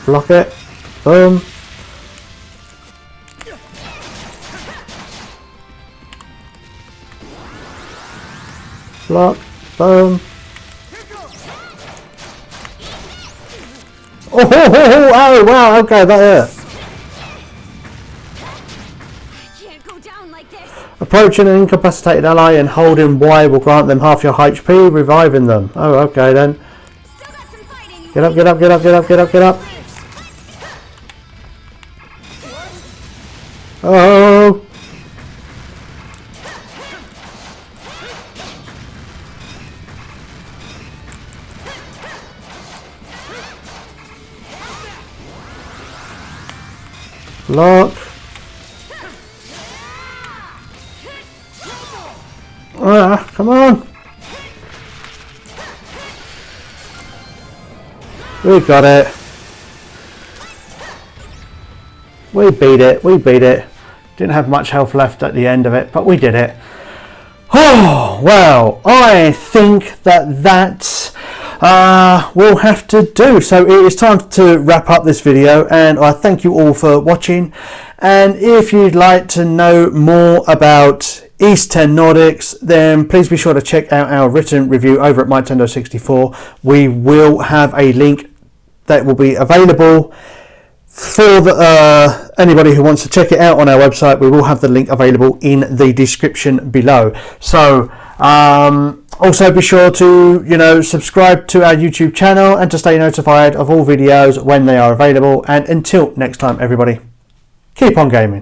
Block it. Boom. Block. Boom. Oh, wow. Okay, that hurt. Approaching an incapacitated ally and holding Y will grant them half your HP, reviving them. Oh, okay then. Get up, get up, get up, get up, get up, get up. Oh. Block. Ah, come on. We got it. We beat it. We beat it. Didn't have much health left at the end of it, but we did it. Oh, well, I think that will have to do. So it is time to wrap up this video, and I thank you all for watching. And if you'd like to know more about East 10 Nordics, then please be sure to check out our written review over at MyNintendo64. We will have a link that will be available for anybody who wants to check it out on our website. We will have the link available in the description below. So also be sure to subscribe to our YouTube channel and to stay notified of all videos when they are available. And until next time, everybody, keep on gaming.